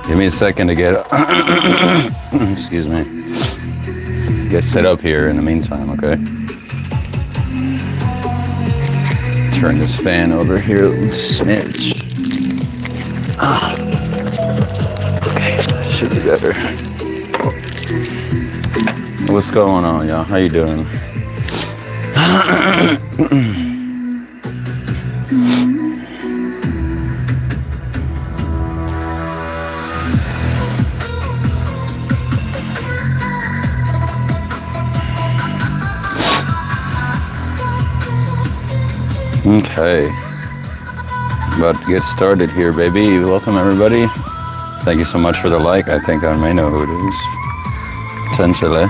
Give me a second to get, excuse me, get set up here in the meantime, okay? Turn this fan over here a smidge. Okay, should be better. What's going on, y'all? How you doing? Okay, about to get started here, baby. Welcome, everybody. Thank you so much for the like. I think I may know who it is, potentially.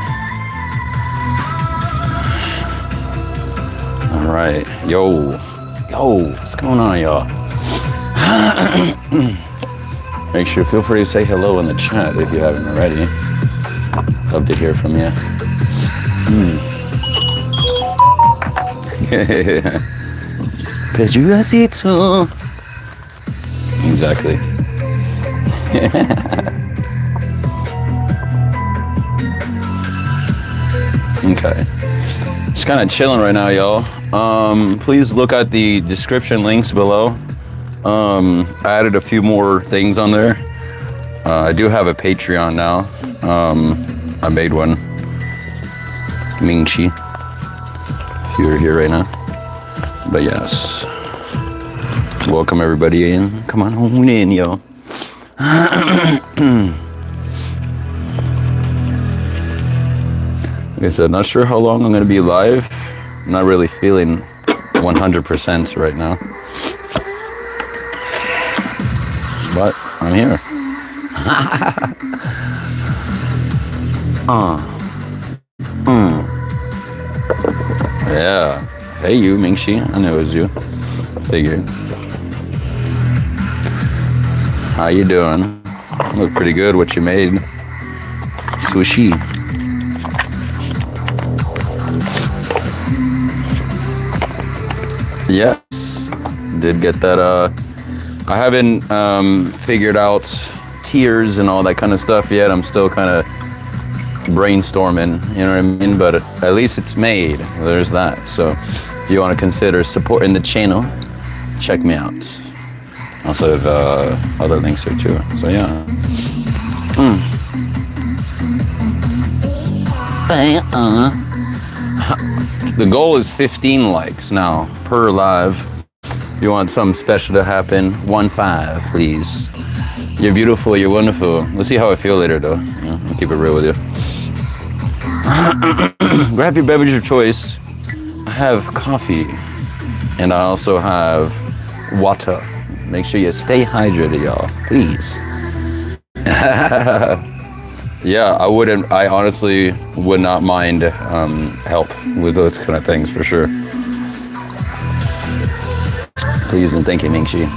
All right, yo, what's going on, y'all? Make sure, feel free to say hello in the chat if you haven't already. Love to hear from you. Pedacito. Exactly. Okay. Just kind of chilling right now, y'all. Please look at the description links below. I added a few more things on there. I do have a Patreon now. I made one. Ming-Chi. If you're here right now. But yes, welcome everybody in. Come on home in, yo. Like I said, not sure how long I'm gonna be live. I'm not really feeling 100% right now, but I'm here. Yeah. Hey you, Ming-Chi. I know it was you. Figured. How you doing? Look pretty good what you made. Sushi. Yes. Did get that, I haven't figured out tiers and all that kind of stuff yet. I'm still kind of brainstorming, you know what I mean? But at least it's made. There's that. So if you want to consider supporting the channel, check me out. Also have other links here too. So yeah. The goal is 15 likes now per live. If you want something special to happen, 1-5, please. You're beautiful, you're wonderful. Let's see how I feel later though. Yeah, I'll keep it real with you. Grab your beverage of choice. I have coffee and I also have water. Make sure you stay hydrated, y'all, please. Yeah, I honestly would not mind help with those kind of things for sure. Please and thank you, Ming-Chi.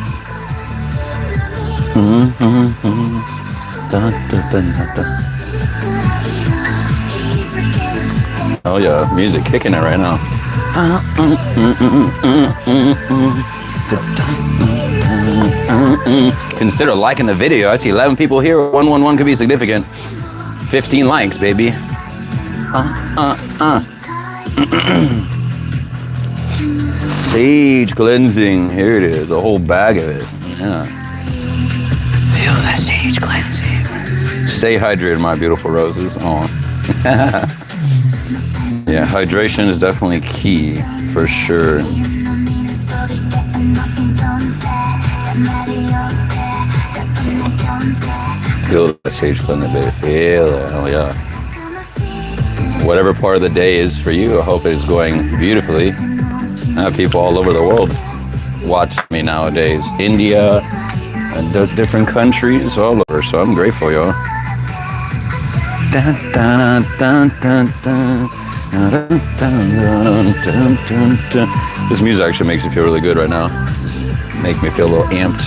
Oh yeah, music kicking it right now. Consider liking the video. I see 11 people here. 111 could be significant. 15 likes, baby. Sage cleansing. Here it is, a whole bag of it. Yeah. Feel the sage cleansing. Stay hydrated, my beautiful roses. Oh. Yeah, hydration is definitely key, for sure. Feel the sage cleansing, baby. Feel it. Oh yeah. Whatever part of the day is for you, I hope it is going beautifully. I have people all over the world watch me nowadays. India, and different countries, all over. So I'm grateful, y'all. This music actually makes me feel really good right now. Make me feel a little amped.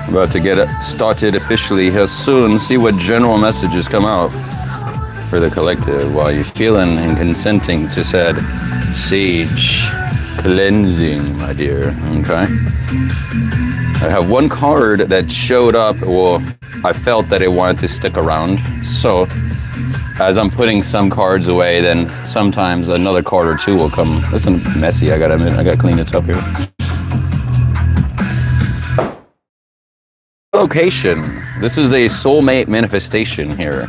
About to get it started officially here soon. See what general messages come out for the collective while you're feeling and consenting to said sage Cleansing, my dear. Okay. I have one card that showed up. Well, I felt that it wanted to stick around. So as I'm putting some cards away, then sometimes another card or two will come. Listen, messy. I gotta clean this up here. Location. This is a soulmate manifestation here.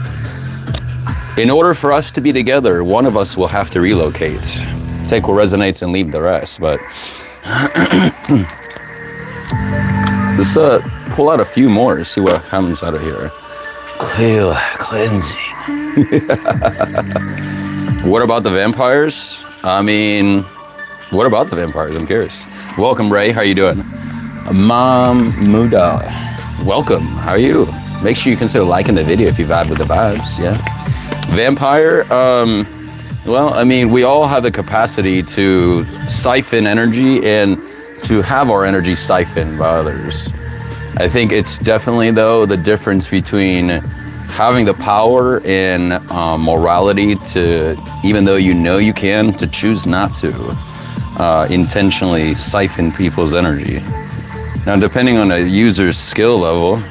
In order for us to be together, one of us will have to relocate. Take what resonates and leave the rest. But let's pull out a few more, see what comes out of here. Clear, cleansing. What about the vampires? I mean, what about the vampires? I'm curious. Welcome, Ray. How you doing? Mom Muda. Welcome. How are you? Make sure you consider liking the video if you vibe with the vibes. Yeah. Vampire. Well, I mean, we all have the capacity to siphon energy and to have our energy siphoned by others. I think it's definitely, though, the difference between having the power and morality to, even though you know you can, to choose not to intentionally siphon people's energy. Now, depending on a user's skill level,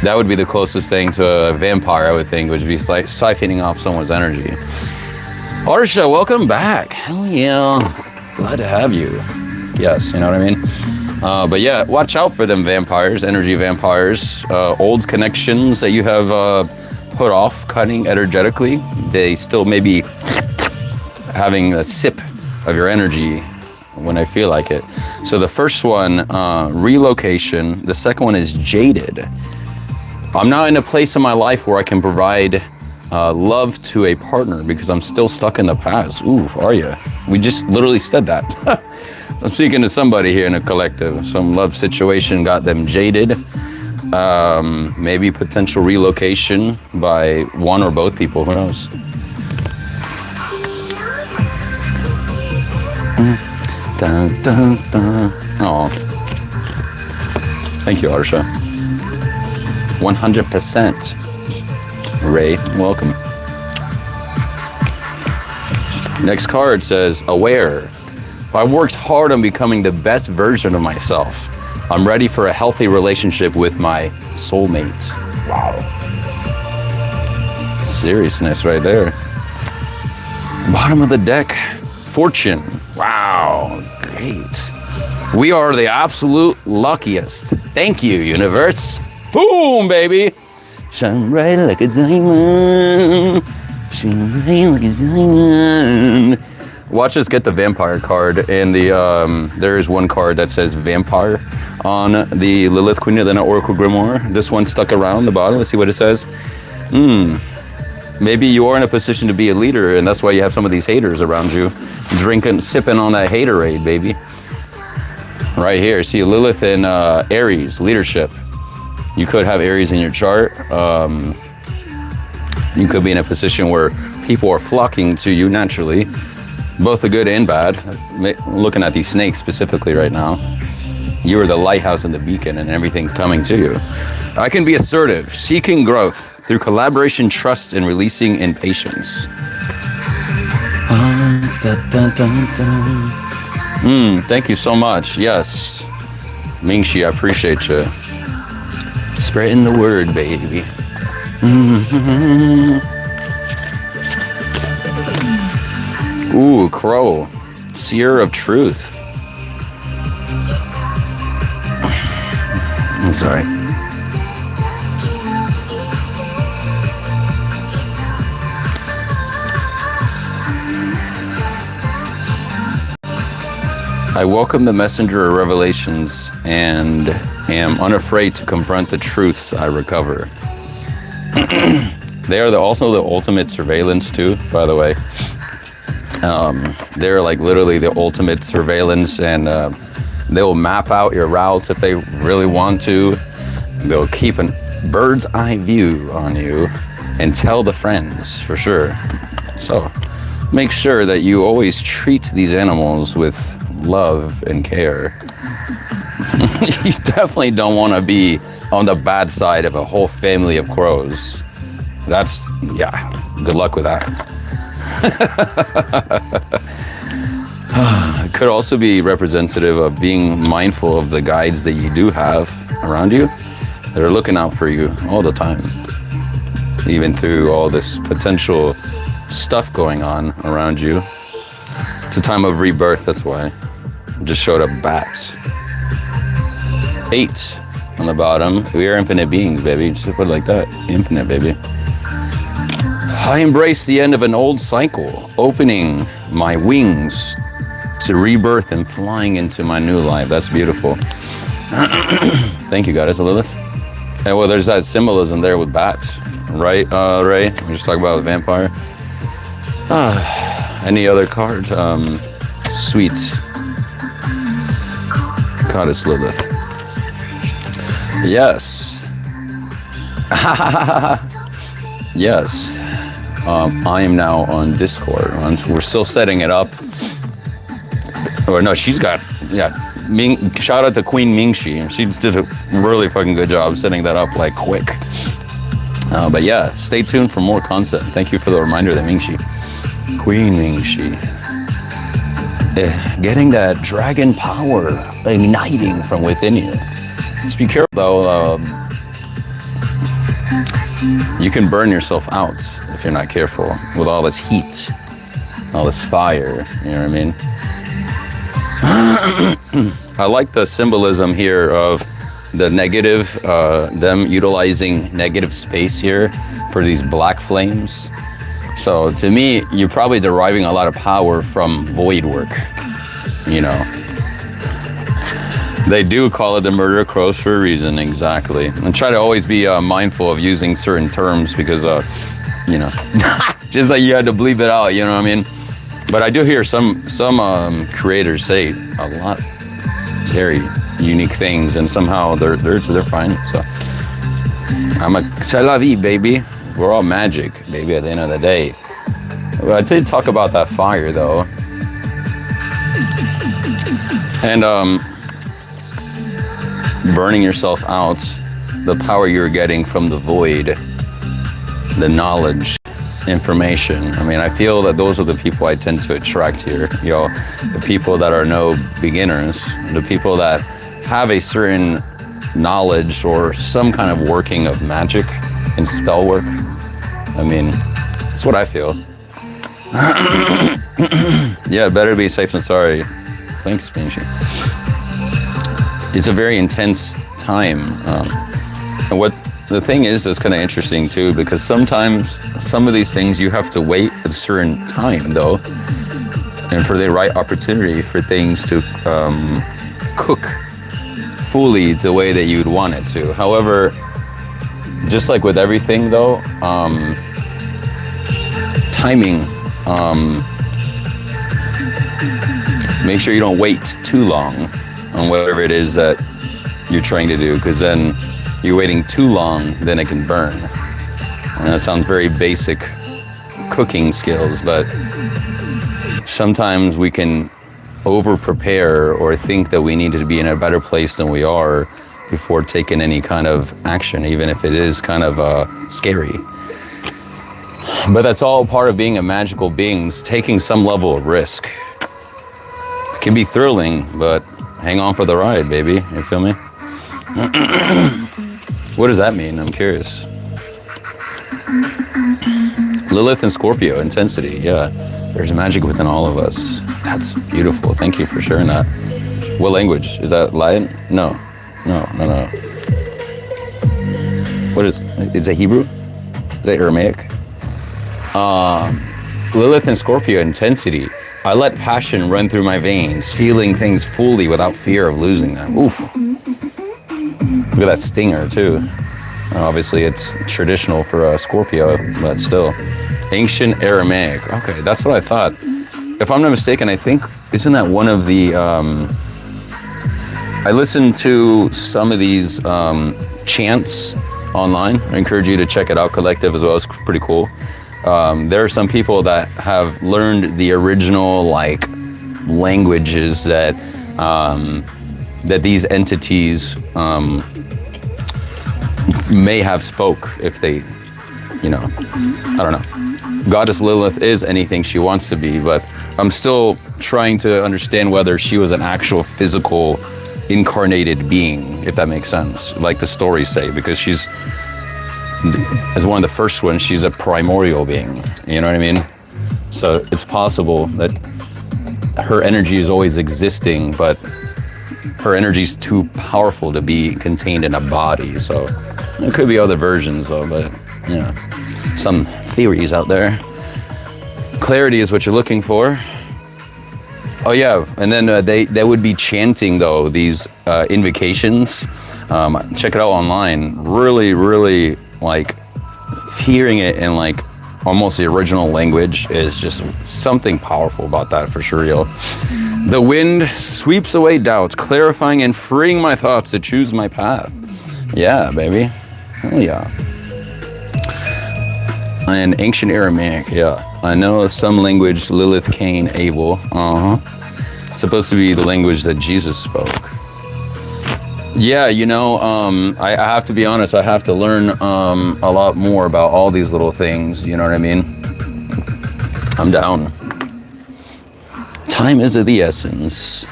that would be the closest thing to a vampire, I would think, which would be like siphoning off someone's energy. Arsha, welcome back. Hell yeah. Glad to have you. Yes, you know what I mean? But yeah, watch out for them vampires, energy vampires. Old connections that you have put off, cutting energetically. They still may be having a sip of your energy when I feel like it. So the first one, relocation. The second one is jaded. I'm not in a place in my life where I can provide love to a partner because I'm still stuck in the past. Ooh, are you? We just literally said that. I'm speaking to somebody here in a collective. Some love situation got them jaded. Maybe potential relocation by one or both people. Who knows? Dun, dun, dun. Oh, thank you, Arsha. 100%. Ray, welcome. Next card says, aware. I worked hard on becoming the best version of myself. I'm ready for a healthy relationship with my soulmate. Wow. Seriousness right there. Bottom of the deck, fortune. Wow, great. We are the absolute luckiest. Thank you, universe. Boom, baby. Shine bright like a diamond. Shine bright like a diamond. Watch us get the vampire card. And there is one card that says vampire on the Lilith Queen of the Night Oracle Grimoire. This one stuck around the bottom. Let's see what it says. Maybe you are in a position to be a leader, and that's why you have some of these haters around you. Drinking, sipping on that haterade, baby. Right here. See Lilith in Aries, leadership. You could have Aries in your chart. You could be in a position where people are flocking to you naturally, both the good and bad. Looking at these snakes specifically right now, you are the lighthouse and the beacon, and everything's coming to you. I can be assertive, seeking growth through collaboration, trust, and releasing impatience. Thank you so much. Yes, Mingxi, I appreciate you. Spreading the word, baby. Ooh, crow. Seer of truth. I'm sorry. I welcome the messenger of revelations and am unafraid to confront the truths I recover. They are also the ultimate surveillance too, by the way. They're like literally the ultimate surveillance, and they will map out your routes if they really want to. They'll keep a bird's eye view on you and tell the friends for sure. So make sure that you always treat these animals with love and care. You definitely don't want to be on the bad side of a whole family of crows. That's, yeah, good luck with that. It could also be representative of being mindful of the guides that you do have around you that are looking out for you all the time, even through all this potential stuff going on around you. It's a time of rebirth, that's why. Just showed up bats. 8 on the bottom. We are infinite beings, baby. Just put it like that. Infinite, baby. I embrace the end of an old cycle, opening my wings to rebirth and flying into my new life. That's beautiful. Thank you, Goddess Lilith. And well, there's that symbolism there with bats, right, Ray? We're just talking about a vampire. Any other card? Sweet Goddess Lilith. Yes. Yes. I am now on Discord. We're still setting it up. Or no, she's got, yeah. Shout out to Queen Mingxi. She did a really fucking good job setting that up like quick. But yeah, stay tuned for more content. Thank you for the reminder that Mingxi. Queen Mingxi. Getting that dragon power igniting from within you. Just be careful though. You can burn yourself out if you're not careful with all this heat, all this fire. You know what I mean? I like the symbolism here of the negative, them utilizing negative space here for these black flames. So to me, you're probably deriving a lot of power from void work, you know. They do call it the murder crows for a reason, exactly. And try to always be mindful of using certain terms because, you know, just like you had to bleep it out, you know what I mean? But I do hear some creators say a lot very unique things, and somehow they're fine. So I'm a c'est la vie, baby. We're all magic, baby. At the end of the day, well, I did talk about that fire though, and burning yourself out, the power you're getting from the void, the knowledge, information. I mean, I feel that those are the people I tend to attract here. You know, the people that are no beginners, the people that have a certain knowledge or some kind of working of magic and spell work. I mean, that's what I feel. Yeah, better be safe than sorry. Thanks, Mingxi. It's a very intense time. And what the thing is that's kind of interesting too, because sometimes some of these things you have to wait a certain time though, and for the right opportunity for things to cook fully the way that you'd want it to. However, just like with everything though, timing, make sure you don't wait too long on whatever it is that you're trying to do, because then you're waiting too long, then it can burn. And that sounds very basic cooking skills, but sometimes we can over prepare or think that we need to be in a better place than we are before taking any kind of action, even if it is kind of scary. But that's all part of being a magical being, taking some level of risk. It can be thrilling, but hang on for the ride, baby. You feel me? What does that mean? I'm curious. Lilith and Scorpio, intensity. Yeah, there's magic within all of us. That's beautiful. Thank you for sharing that. What language? Is that Latin? No. What is it? Hebrew? Is that Aramaic? Lilith and Scorpio, intensity. I let passion run through my veins, feeling things fully without fear of losing them. Ooh. Look at that stinger too. Obviously it's traditional for Scorpio, but still. Ancient Aramaic. Okay, that's what I thought. If I'm not mistaken, I think, isn't that one of the, I listened to some of these chants online. I encourage you to check it out, Collective as well. It's pretty cool. There are some people that have learned the original like languages that that these entities may have spoke if they, you know, I don't know. Goddess Lilith is anything she wants to be, but I'm still trying to understand whether she was an actual physical incarnated being, if that makes sense, like the stories say, because she's, as one of the first ones, she's a primordial being, you know what I mean? So it's possible that her energy is always existing, but her energy is too powerful to be contained in a body. So there could be other versions though, but yeah, some theories out there. Clarity is what you're looking for. Oh yeah, and then they would be chanting though these invocations. Check it out online. Really, really like hearing it in like almost the original language is just something powerful about that for sure, yo. The wind sweeps away doubts, clarifying and freeing my thoughts to choose my path. Yeah, baby. Hell yeah. And ancient Aramaic, yeah. I know some language, Lilith, Cain, Abel. Supposed to be the language that Jesus spoke. Yeah, you know, I have to be honest, I have to learn a lot more about all these little things, you know what I mean? I'm down. Time is of the essence.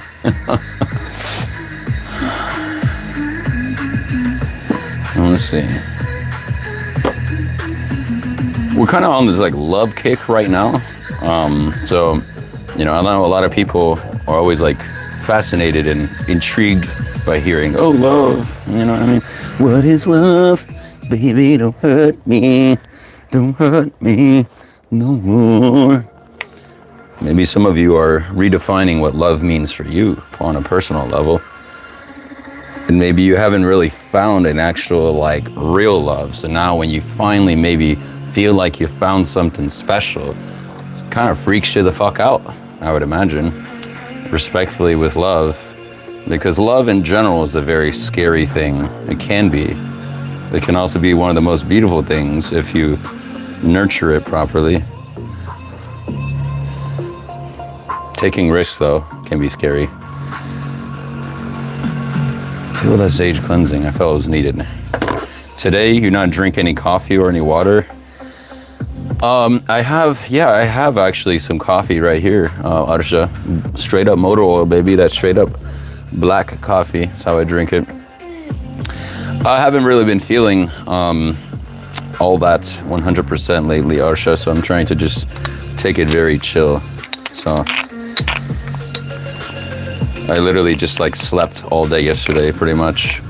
Let's see. We're kind of on this like love kick right now. So, you know, I know a lot of people are always like fascinated and intrigued by hearing, oh, love, you know what I mean? What is love? Baby, don't hurt me. Don't hurt me no more. Maybe some of you are redefining what love means for you on a personal level. And maybe you haven't really found an actual like real love. So now when you finally maybe feel like you found something special, it kind of freaks you the fuck out, I would imagine. Respectfully with love. Because love in general is a very scary thing. It can be. It can also be one of the most beautiful things if you nurture it properly. Taking risks, though, can be scary. Feel that sage cleansing. I felt it was needed. Today, you not drink any coffee or any water? I have actually some coffee right here, Arsha. Straight up motor oil, baby. That's straight up black coffee. That's how I drink it. I haven't really been feeling all that 100% lately, Arsha, so I'm trying to just take it very chill. So I literally just like slept all day yesterday, pretty much.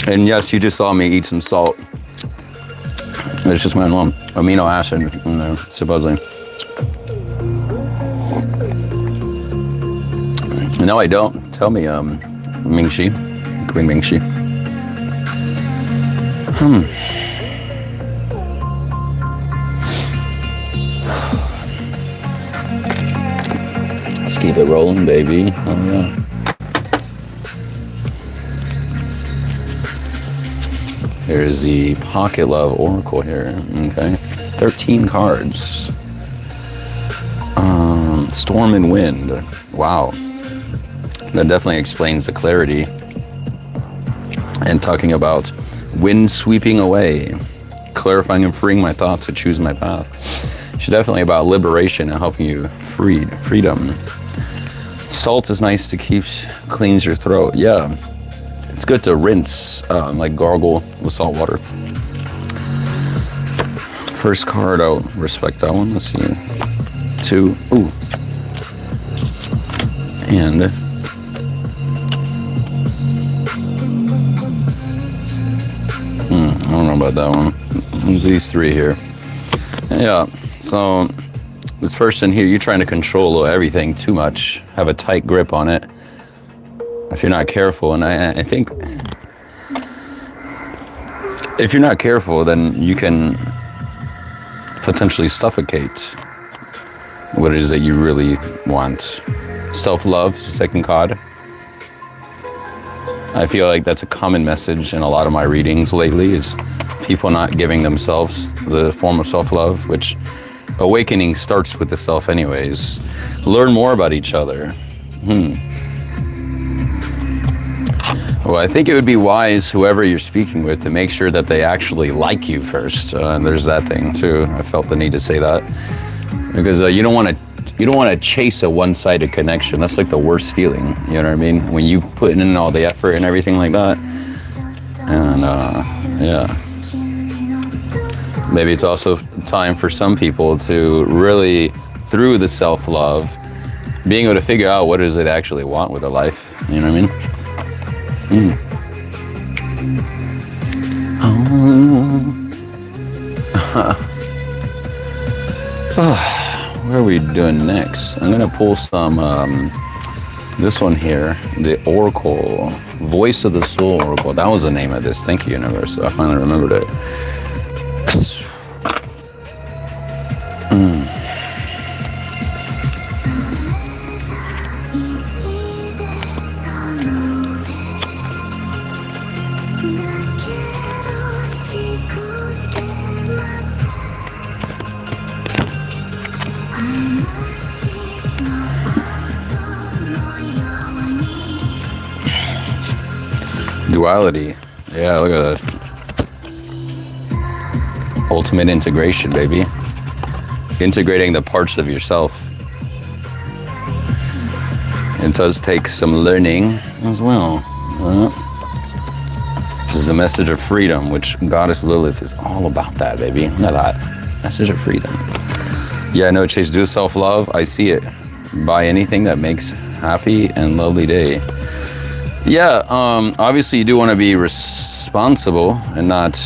And yes, you just saw me eat some salt. It's just my own amino acid in there, supposedly. No, I don't. Tell me, Mingxi, Queen Mingxi. Let's keep it rolling, baby. Oh yeah. Here's the Pocket Love Oracle here. Okay, 13 cards. Storm and wind. Wow. That definitely explains the clarity. And talking about wind sweeping away, clarifying and freeing my thoughts to choose my path. It's definitely about liberation and helping you freedom. Salt is nice to cleans your throat. Yeah, it's good to rinse, like gargle with salt water. First card, I'll respect that one. Let's see. 2. Ooh. And I don't know about that one. These 3 here. Yeah, so this person here, you're trying to control everything too much, have a tight grip on it. If you're not careful, and I think if you're not careful, then you can potentially suffocate what it is that you really want. Self-love, second card. I feel like that's a common message in a lot of my readings lately, is people not giving themselves the form of self-love, which awakening starts with the self anyways. Learn more about each other. Well, I think it would be wise, whoever you're speaking with, to make sure that they actually like you first. There's that thing too. I felt the need to say that. because you don't want to chase a one-sided connection. That's like the worst feeling. You know what I mean? When you put in all the effort and everything like that, and yeah. Maybe it's also time for some people to really, through the self-love, being able to figure out what is it they actually want with their life. You know what I mean? What are we doing next? I'm gonna pull some, this one here, the Oracle, Voice of the Soul Oracle. That was the name of this. Thank you, Universe. I finally remembered it. Duality. Yeah, look at that. Ultimate integration, baby. Integrating the parts of yourself. It does take some learning as well. This is a message of freedom, which Goddess Lilith is all about that, baby. Look at that. Message of freedom. Yeah, no, Chase, do self-love. I see it. Buy anything that makes happy and lovely day. Yeah, obviously you do want to be responsible and not,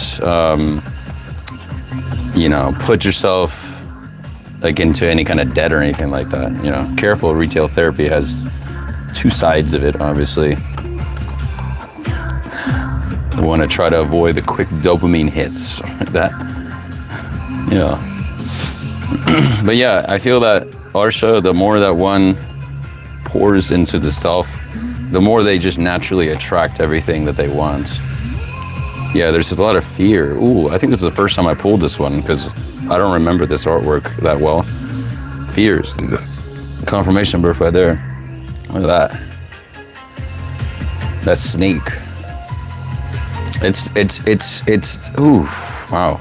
you know, put yourself like into any kind of debt or anything like that. You know, careful. Retail therapy has two sides of it, obviously. You want to try to avoid the quick dopamine hits like that. Yeah. But yeah, I feel that Arsha, the more that one pours into the self, the more they just naturally attract everything that they want. Yeah, there's a lot of fear. Ooh, I think this is the first time I pulled this one because I don't remember this artwork that well. Fears. Confirmation birth right there. Look at that. That snake. It's, ooh, wow.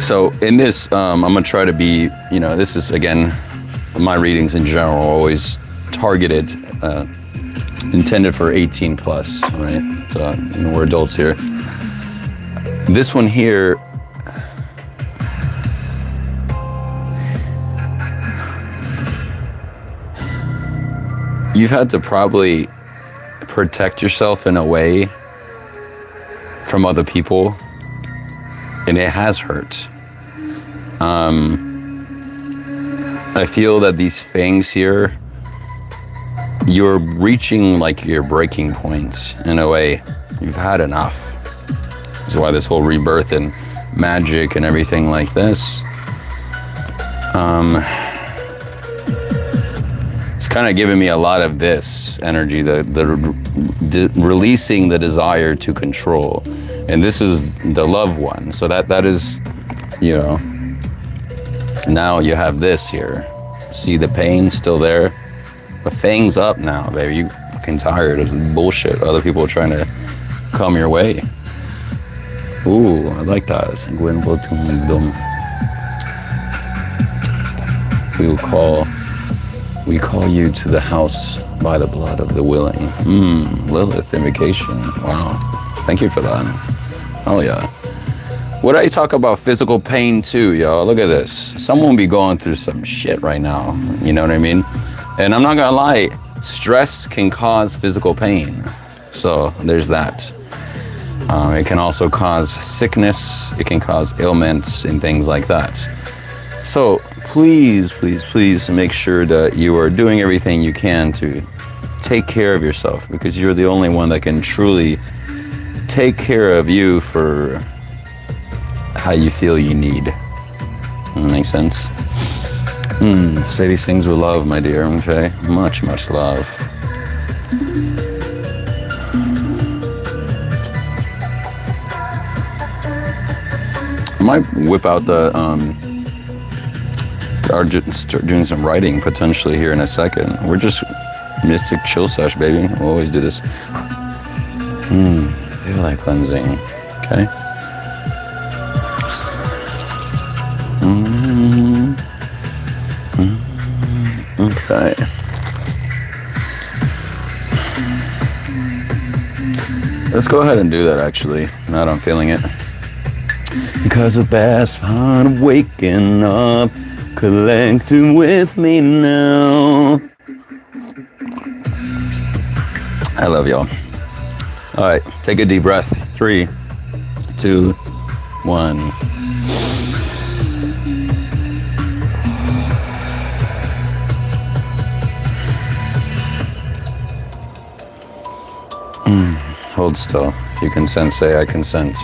So in this, I'm gonna try to be, you know, this is again, my readings in general are always targeted, intended for 18 plus, right? So you know, we're adults here. This one here, you've had to probably protect yourself in a way from other people, and it has hurt. I feel that these things here, you're reaching like your breaking point in a way. You've had enough. That's why this whole rebirth and magic and everything like this, it's kind of giving me a lot of this energy, releasing the desire to control. And this is the love one. So that is, you know, now you have this here. See the pain still there? But Fang's up now, baby. You fucking tired of bullshit. Other people are trying to come your way. Ooh, I like that. We call you to the house by the blood of the willing. Lilith invocation. Wow. Thank you for that. Oh yeah. What I talk about physical pain too, y'all. Look at this. Someone be going through some shit right now. You know what I mean? And I'm not gonna lie, stress can cause physical pain. So there's that. It can also cause sickness. It can cause ailments and things like that. So please, please, please make sure that you are doing everything you can to take care of yourself, because you're the only one that can truly take care of you for how you feel you need. Makes sense? Say these things with love, my dear, okay? Much, much love. I might whip out the, start doing some writing potentially here in a second. We're just mystic chill sesh, baby. We'll always do this. Feel like cleansing, okay? Okay. Let's go ahead and do that actually, now that I'm feeling it. Because the best part of waking up, collecting with me now. I love y'all. All right, take a deep breath. 3, 2, 1. Hold still. You can sense, say, I consent.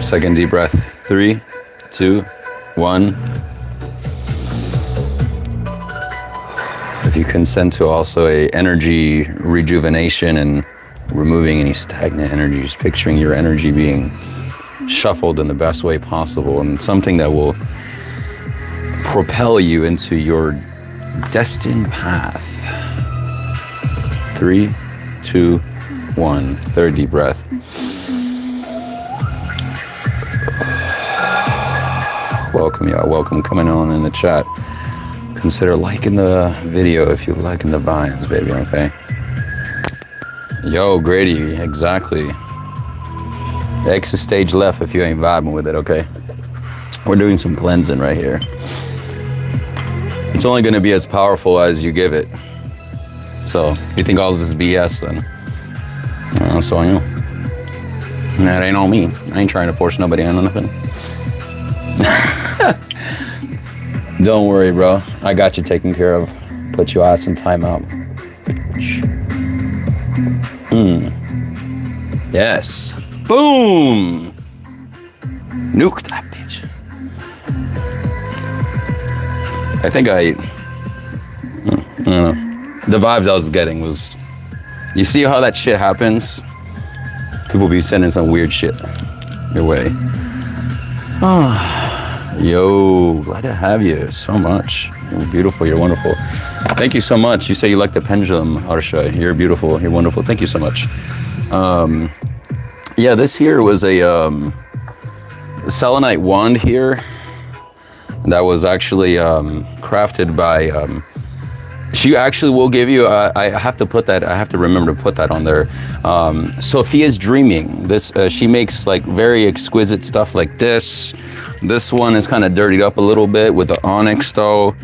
Second deep breath. 3, 2, 1. If you consent to also a energy rejuvenation and removing any stagnant energy, just picturing your energy being shuffled in the best way possible and something that will propel you into your destined path. 3, 2, 1. Third deep breath. Welcome, y'all. Welcome coming on in the chat. Consider liking the video if you're liking the vibes, baby, okay? Yo, Grady, exactly. Exit stage left if you ain't vibing with it, okay? We're doing some cleansing right here. It's only gonna be as powerful as you give it. So, you think all this is BS then? That's all you know. That ain't on me. I ain't trying to force nobody on nothing. Don't worry, bro. I got you taken care of. Put your ass in timeout. Yes. Boom! Nuke that bitch. I think I don't know. The vibes I was getting was, you see how that shit happens? People be sending some weird shit your way. Yo, glad to have you so much. You're beautiful, you're wonderful. Thank you so much. You say you like the pendulum, Arsha. You're beautiful, you're wonderful. Thank you so much. Yeah, this here was a selenite wand here that was actually crafted by, she actually will give you, I have to put that, I have to remember to put that on there. Sophia's Dreaming. This, she makes like very exquisite stuff like this. This one is kind of dirtied up a little bit with the onyx though.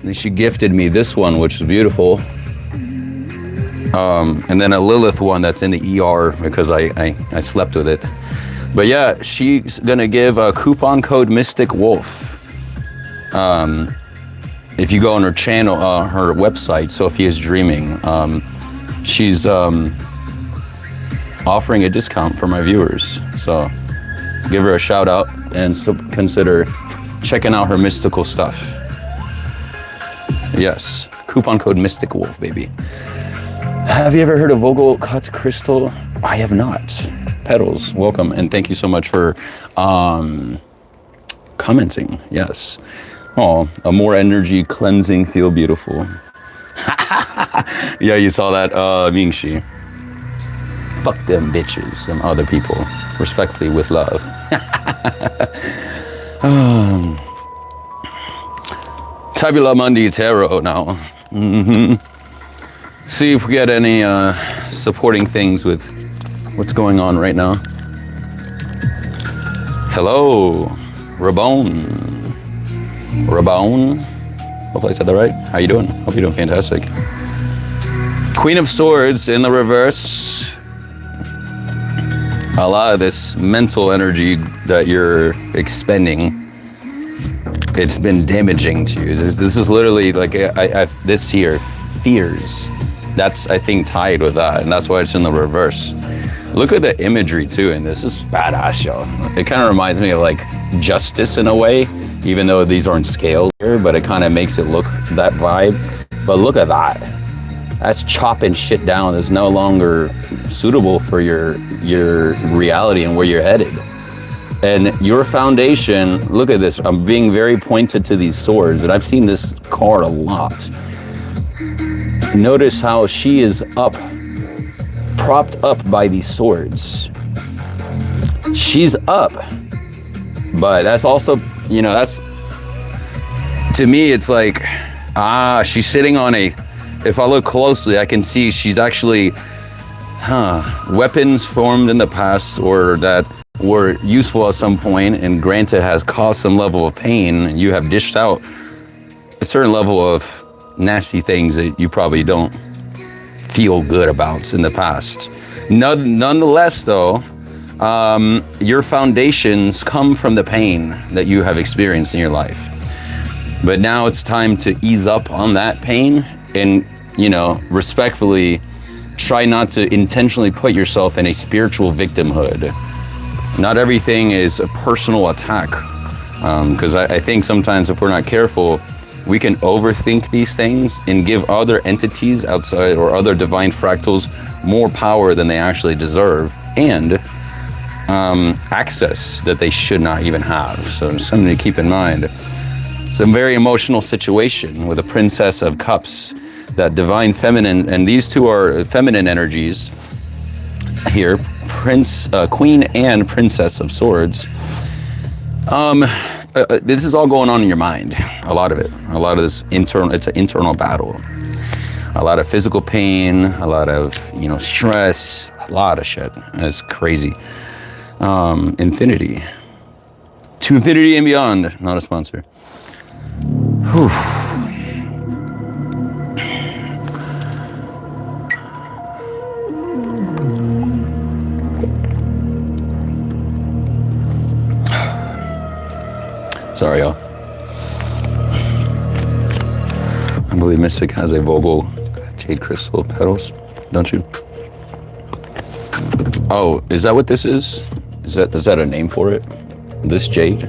And she gifted me this one, which is beautiful. And then a Lilith one that's in the ER because I slept with it. But yeah, she's gonna give a coupon code Mystic Wolf. If you go on her channel, her website, Sophia's Dreaming, she's offering a discount for my viewers. So give her a shout out and consider checking out her mystical stuff. Yes, coupon code Mystic Wolf, baby. Have you ever heard of Vogel cut crystal? I have not. Petals, welcome, and thank you so much for commenting. Yes. Oh, a more energy cleansing, feel beautiful. Yeah, you saw that, Mingxi. Fuck them bitches and other people. Respectfully, with love. Tabula Mundi Tarot now. See if we get any supporting things with what's going on right now. Hello, Rabone. Rabone. Hopefully I said that right. How you doing? Hope you're doing fantastic. Queen of Swords in the reverse. A lot of this mental energy that you're expending, it's been damaging to you. This is literally like, this here, fears. That's, I think, tied with that, and that's why it's in the reverse. Look at the imagery too, and this is badass, yo. It kind of reminds me of like justice in a way, even though these aren't scaled here, but it kind of makes it look that vibe. But look at that. That's chopping shit down. That's no longer suitable for your reality and where you're headed. And your foundation, look at this. I'm being very pointed to these swords, and I've seen this card a lot. Notice how she is up, propped up by these swords. She's up. But that's also, you know, that's, to me, it's like, she's sitting on a, if I look closely, I can see she's actually, weapons formed in the past or that were useful at some point and granted has caused some level of pain, and you have dished out a certain level of nasty things that you probably don't feel good about in the past. Nonetheless, though, your foundations come from the pain that you have experienced in your life. But now it's time to ease up on that pain and, you know, respectfully try not to intentionally put yourself in a spiritual victimhood. Not everything is a personal attack, because I think sometimes if we're not careful, we can overthink these things and give other entities outside or other divine fractals more power than they actually deserve, and access that they should not even have. So something to keep in mind. It's a very emotional situation with a Princess of Cups, that divine feminine, and these two are feminine energies here, Queen and Princess of Swords. This is all going on in your mind, a lot of it. A lot of this internal, it's an internal battle. A lot of physical pain, a lot of, you know, stress, a lot of shit. It's crazy. Infinity. To infinity and beyond, not a sponsor. Whew. Sorry, y'all. I believe Mystic has a Vogel jade crystal petals, don't you? Oh, is that what this is? Is that a name for it? This jade?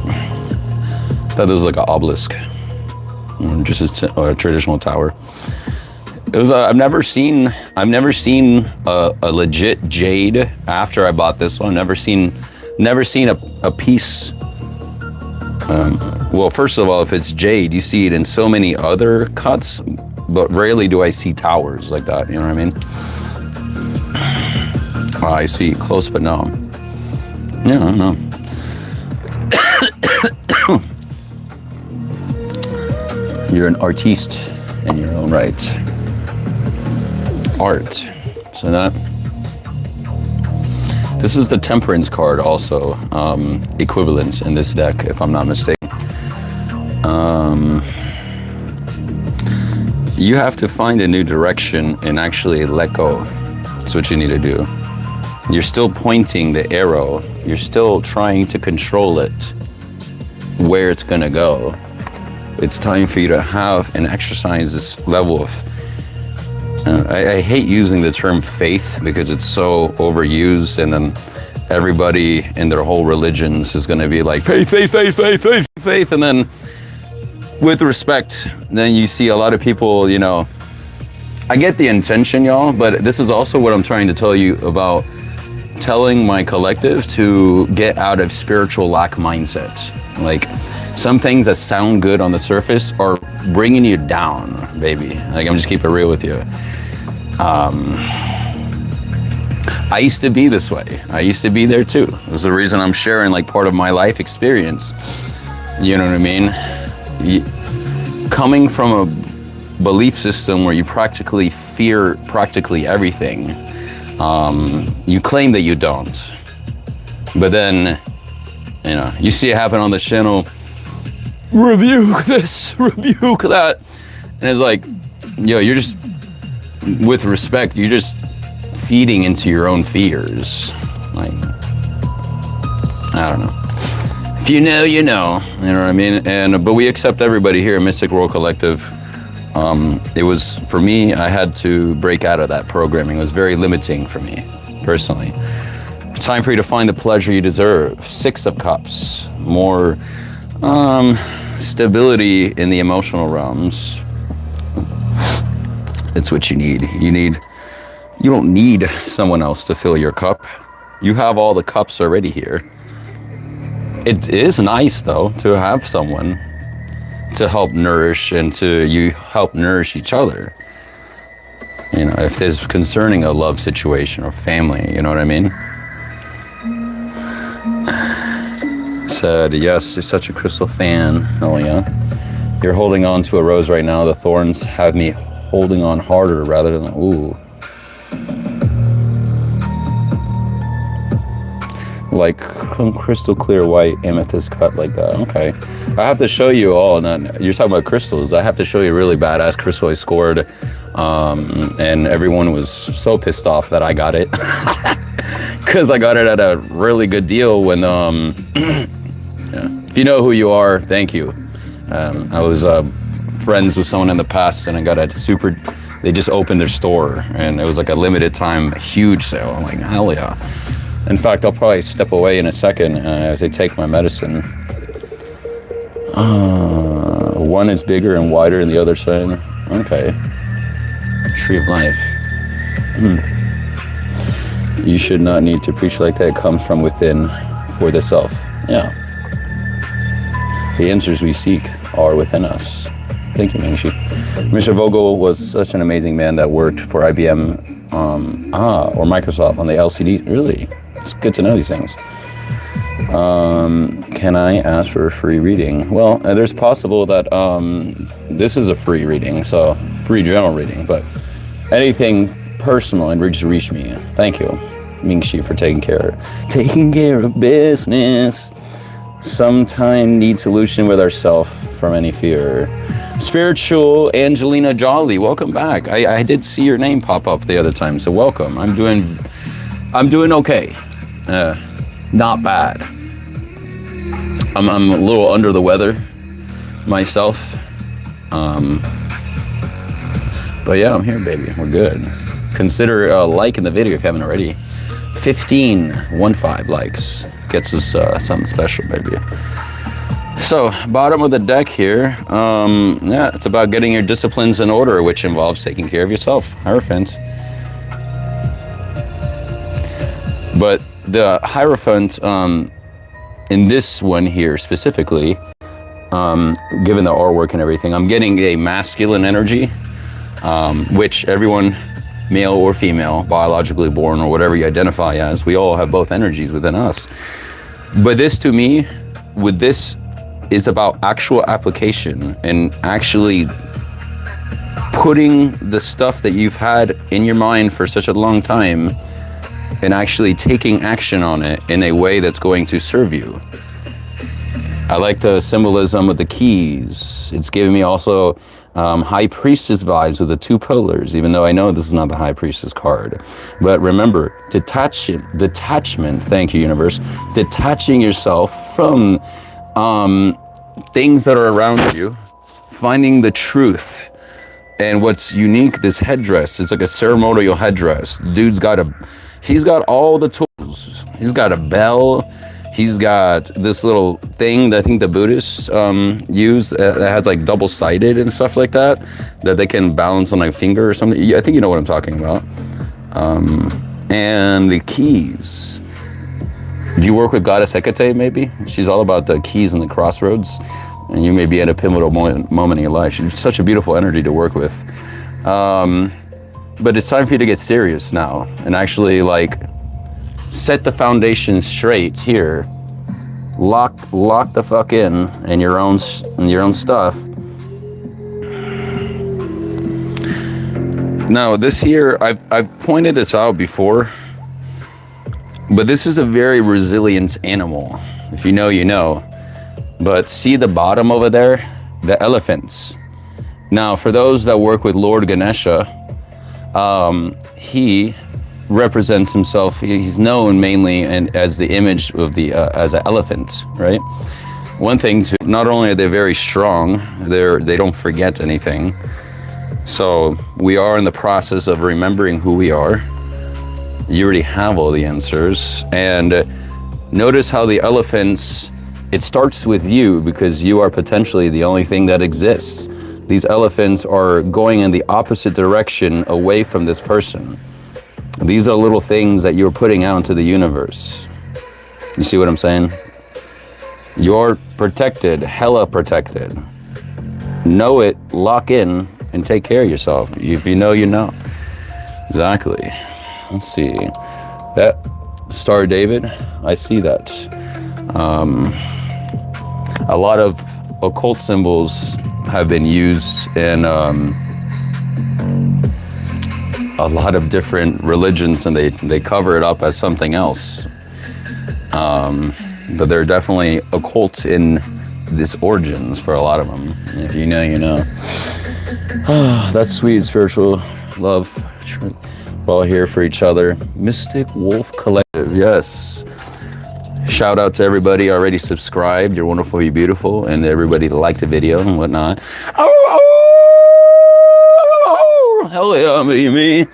I thought it was like an obelisk, or just a traditional tower. It was. I've never seen a legit jade after I bought this one. Never seen a piece. Well, first of all, if it's jade, you see it in so many other cuts, but rarely do I see towers like that. You know what I mean? I see close, but no. Yeah, I don't know. You're an artiste in your own right. Art. So that. This is the Temperance card also, equivalent in this deck, if I'm not mistaken. You have to find a new direction and actually let go. That's what you need to do. You're still pointing the arrow. You're still trying to control it, where it's gonna go. It's time for you to have and exercise this level of, I hate using the term faith because it's so overused, and then everybody in their whole religions is gonna be like, faith, faith, faith, faith, faith, faith, and then with respect, then you see a lot of people, you know, I get the intention, y'all, but this is also what I'm trying to tell you about telling my collective to get out of spiritual lack mindset. Like, some things that sound good on the surface are bringing you down, baby. Like, I'm just keeping it real with you. I used to be this way. I used to be there too. This is the reason I'm sharing like part of my life experience. You know what I mean? Coming from a belief system where you practically fear practically everything, you claim that you don't. But then, you know, you see it happen on the channel, rebuke this, rebuke that. And it's like, yo, you're just, with respect, you're just feeding into your own fears. Like, I don't know. If you know, you know. You know what I mean? But we accept everybody here at Mystic World Collective. It was, for me, I had to break out of that programming. It was very limiting for me, personally. It's time for you to find the pleasure you deserve. 6 of Cups. More stability in the emotional realms. It's what you need. You don't need someone else to fill your cup. You have all the cups already here. It is nice, though, to have someone to help nourish and you help nourish each other. You know, if there's concerning a love situation or family, you know what I mean? Said, yes, you're such a crystal fan. Oh, yeah. You're holding on to a rose right now. The thorns have me holding on harder rather than, ooh. Like crystal clear white amethyst cut like that. Okay. I have to show you all. Not, you're talking about crystals. I have to show you a really badass crystal I scored. And everyone was so pissed off that I got it. Because I got it at a really good deal when, yeah. If you know who you are, thank you. I was friends with someone in the past and I got they just opened their store and it was like a limited time, huge sale. I'm like, hell yeah. In fact, I'll probably step away in a second as I take my medicine. One is bigger and wider than the other side. Okay. Tree of life. You should not need to preach like that. It comes from within for the self. Yeah. The answers we seek are within us. Thank you, Mingxi. Mr. Vogel was such an amazing man that worked for IBM or Microsoft on the LCD. Really? It's good to know these things. Can I ask for a free reading? Well, there's possible that this is a free reading, so free general reading, but anything personal and reach me. Thank you, Mingxi, for taking care of business. Sometime need solution with ourself from any fear. Spiritual Angelina Jolly, welcome back. I did see your name pop up the other time, so welcome. I'm doing okay. Not bad. I'm a little under the weather myself. But yeah, I'm here, baby. We're good. Consider liking the video if you haven't already. 15 likes gets us something special, baby. So, bottom of the deck here. Yeah, it's about getting your disciplines in order, which involves taking care of yourself. Hierophant. But the Hierophant, in this one here specifically, given the artwork and everything, I'm getting a masculine energy, which everyone, male or female, biologically born or whatever you identify as, we all have both energies within us. But this, to me, with this, is about actual application and actually putting the stuff that you've had in your mind for such a long time and actually taking action on it in a way that's going to serve you. I like the symbolism of the keys. It's giving me also High Priestess vibes with the two pillars, even though I know this is not the High Priestess card. But remember, detachment, thank you, universe, detaching yourself from things that are around you, finding the truth. And what's unique, this headdress, it's like a ceremonial headdress. He's got all the tools. He's got a bell. He's got this little thing that I think the Buddhists use that has like double-sided and stuff like that they can balance on a finger or something. I think you know what I'm talking about. And the keys. Do you work with Goddess Hecate, maybe? She's all about the keys and the crossroads. And you may be at a pivotal moment in your life. She's such a beautiful energy to work with. But it's time for you to get serious now and actually like set the foundation straight here. Lock the fuck in your own stuff. Now this here, I've pointed this out before, but this is a very resilient animal. If you know, you know. But see the bottom over there? The elephants. Now, for those that work with Lord Ganesha, he represents himself. He's known mainly as the image of the as an elephant, right? One thing too, not only are they very strong, they don't forget anything. So we are in the process of remembering who we are. You already have all the answers, and notice how the elephants. It starts with you because you are potentially the only thing that exists. These elephants are going in the opposite direction away from this person. These are little things that you're putting out into the universe. You see what I'm saying? You're protected, hella protected. Know it, lock in, and take care of yourself. If you know, you know. Exactly. Let's see. That Star David, I see that. a lot of occult symbols have been used in a lot of different religions, and they cover it up as something else. But they're definitely occult in its origins for a lot of them. If you know, you know. That's sweet, spiritual love. We're all here for each other. Mystic Wolf Collective, yes. Shout out to everybody already subscribed. You're wonderful, you're beautiful, and everybody that liked the video and whatnot. Oh, hell yeah, me.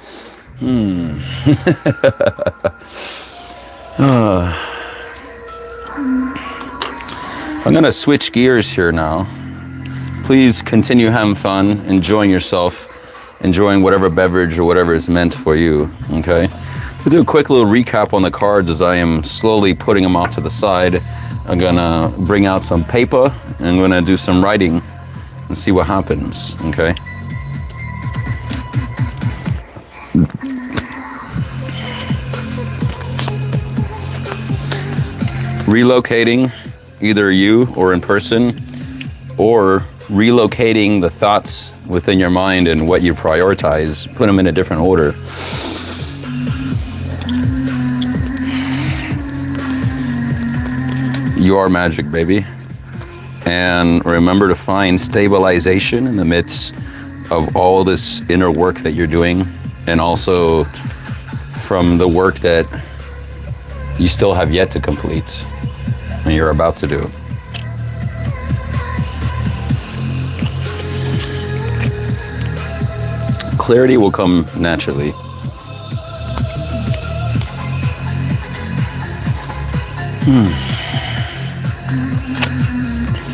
I'm gonna switch gears here now. Please continue having fun, enjoying yourself, enjoying whatever beverage or whatever is meant for you, okay? We'll do a quick little recap on the cards as I am slowly putting them off to the side. I'm gonna bring out some paper and I'm gonna do some writing and see what happens, okay? Relocating, either you or in person, or relocating the thoughts within your mind and what you prioritize, put them in a different order. You are magic, baby. And remember to find stabilization in the midst of all this inner work that you're doing, and also from the work that you still have yet to complete and you're about to do. Clarity will come naturally.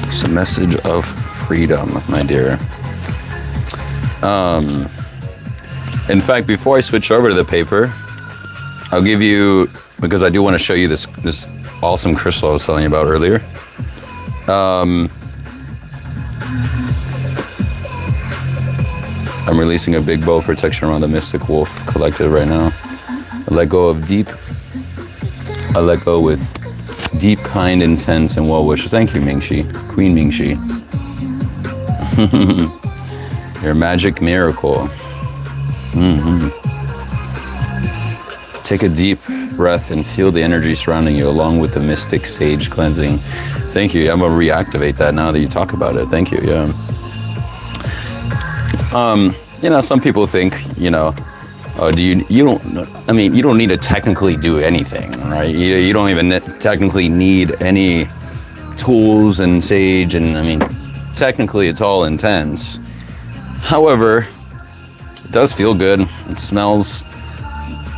It's a message of freedom, my dear. In fact, before I switch over to the paper, I'll give you, because I do want to show you this awesome crystal I was telling you about earlier. I'm releasing a big bow of protection around the Mystic Wolf Collective right now. I let go with deep, kind, intense, and well wishes. Thank you, Mingxi, Queen Mingxi. Your magic miracle. Take a deep breath and feel the energy surrounding you along with the mystic sage cleansing. Thank you. I'm gonna reactivate that now that you talk about it. Thank you. Yeah. You know, some people think, you know, oh, you don't need to technically do anything, right? You don't even technically need any tools and sage, and I mean, technically it's all intense. However, it does feel good. It smells,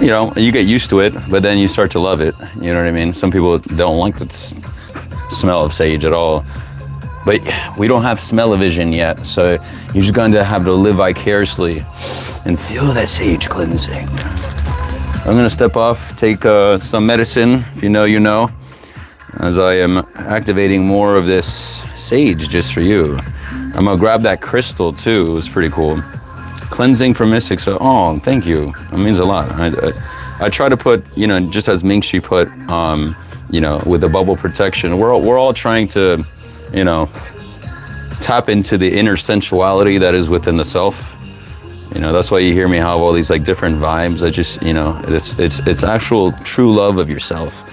you know, you get used to it, but then you start to love it. You know what I mean? Some people don't like the smell of sage at all. But we don't have smell-o-vision yet, so you're just going to have to live vicariously and feel that sage cleansing. I'm going to step off, take some medicine, if you know, you know, as I am activating more of this sage just for you. I'm going to grab that crystal too. It was pretty cool. Cleansing for mystics. So, oh, thank you. That means a lot. I try to put, you know, just as Mingxi put, you know, with the bubble protection, we're all trying to, you know, tap into the inner sensuality that is within the self. You know, that's why you hear me have all these like different vibes. I just, you know, it's actual true love of yourself.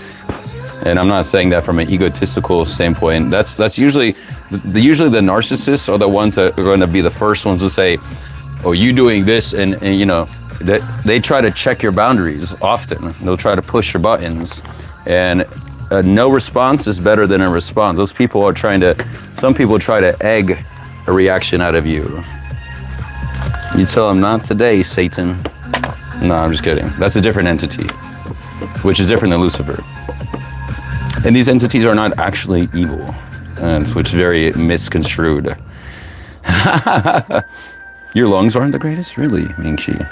And I'm not saying that from an egotistical standpoint. That's usually the narcissists are the ones that are going to be the first ones to say, oh, you doing this, and you know, they try to check your boundaries often. They'll try to push your buttons, and no response is better than a response. Those people are some people try to egg a reaction out of you. You tell them, not today, Satan. No, I'm just kidding. That's a different entity, which is different than Lucifer. And these entities are not actually evil, which is very misconstrued. Your lungs aren't the greatest? Really, Mingxi?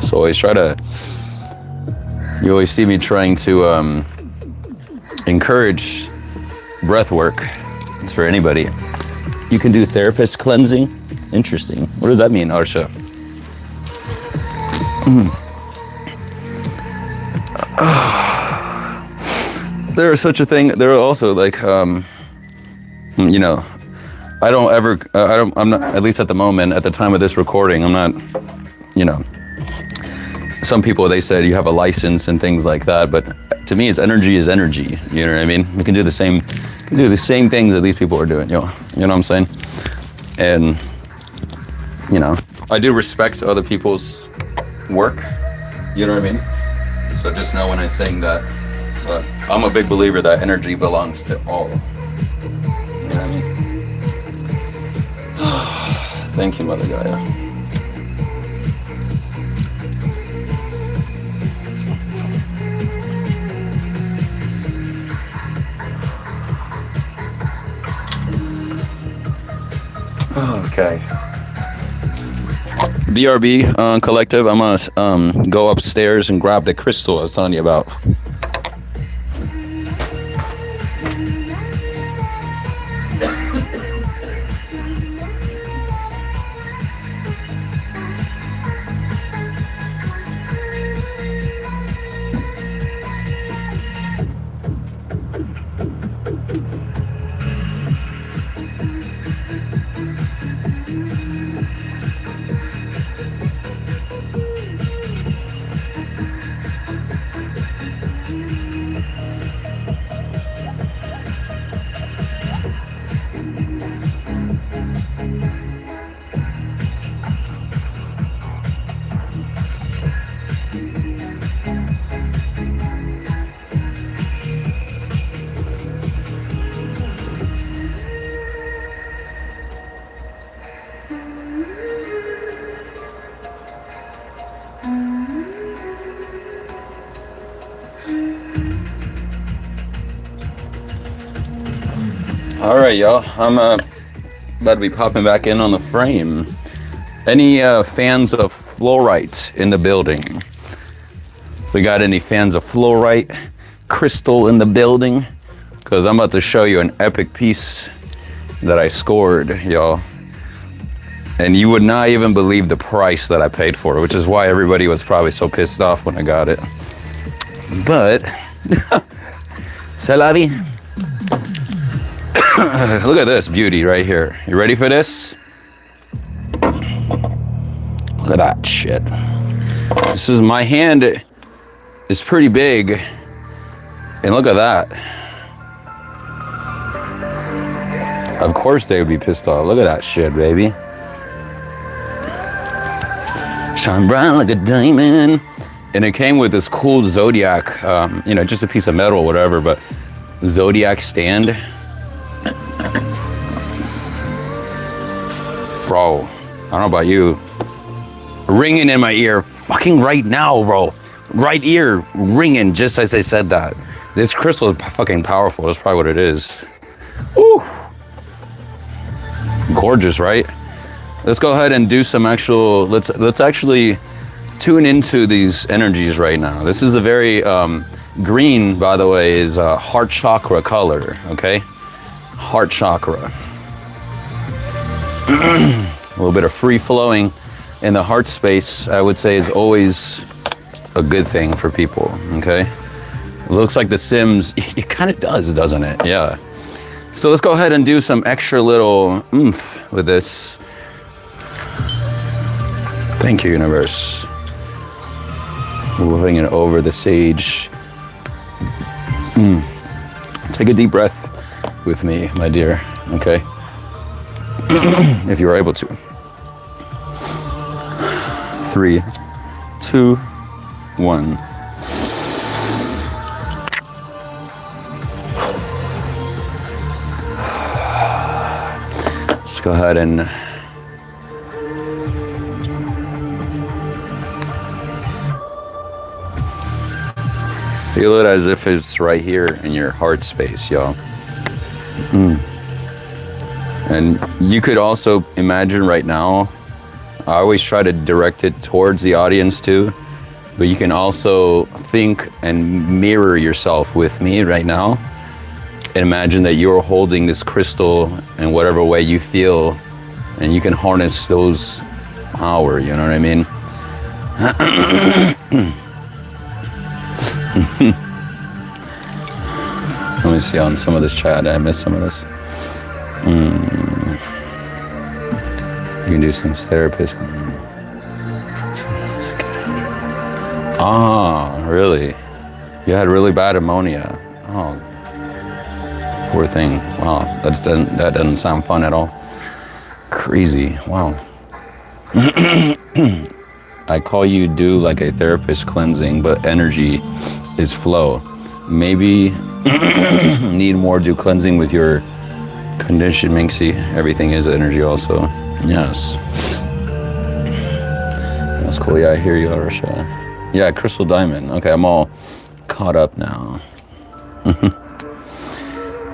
So always try to You always see me trying to encourage breath work. It's for anybody. You can do therapist cleansing. Interesting. What does that mean, Arsha? There is such a thing. There are also like, you know, I'm not, at least at the moment, at the time of this recording, I'm not, you know, some people, they said you have a license and things like that, but to me, it's energy is energy. You know what I mean? We can do the same things that these people are doing, you know what I'm saying? And, you know, I do respect other people's work, you know what I mean? So just know when I'm saying that, but I'm a big believer that energy belongs to all. You know what I mean? Thank you, Mother Gaia. Okay. BRB collective. I'm gonna go upstairs and grab the crystal I was telling you about. All right, y'all. I'm about to be popping back in on the frame. Any fans of fluorite in the building? If we got any fans of fluorite crystal in the building, because I'm about to show you an epic piece that I scored, y'all. And you would not even believe the price that I paid for it, which is why everybody was probably so pissed off when I got it. But, c'est la vie. Look at this beauty right here. You ready for this? Look at that shit. This is my hand is pretty big. And look at that. Of course they would be pissed off. Look at that shit, baby. Shine bright like a diamond. And it came with this cool Zodiac, you know, just a piece of metal or whatever, but Zodiac stand. Bro, I don't know about you. Ringing in my ear, fucking right now, bro. Right ear ringing just as I said that. This crystal is fucking powerful. That's probably what it is. Ooh. Gorgeous, right? Let's go ahead and do some actual, let's actually tune into these energies right now. This is a very, green, by the way, is a heart chakra color, okay? Heart chakra. A little bit of free flowing in the heart space, I would say, is always a good thing for people, okay? It looks like The Sims, it kind of does, doesn't it? Yeah. So let's go ahead and do some extra little oomph with this. Thank you, universe. Moving it over the sage. Take a deep breath with me, my dear, okay? If you're able to. 3, 2, 1. Let's go ahead and feel it as if it's right here in your heart space, y'all. And you could also imagine right now, I always try to direct it towards the audience too. but you can also think and mirror yourself with me right now and imagine that you're holding this crystal in whatever way you feel, and you can harness those power, you know what I mean? Let me see on some of this chat. I missed some of this. You can do some therapist. Ah, really? You had really bad ammonia. Oh, poor thing. Wow, that doesn't sound fun at all. Crazy. Wow. I call you do like a therapist cleansing, but energy is flow. Maybe need more do cleansing with your condition, Minxie. Everything is energy also. Yes. That's cool. Yeah, I hear you, Arsha. Yeah, crystal diamond. Okay, I'm all caught up now.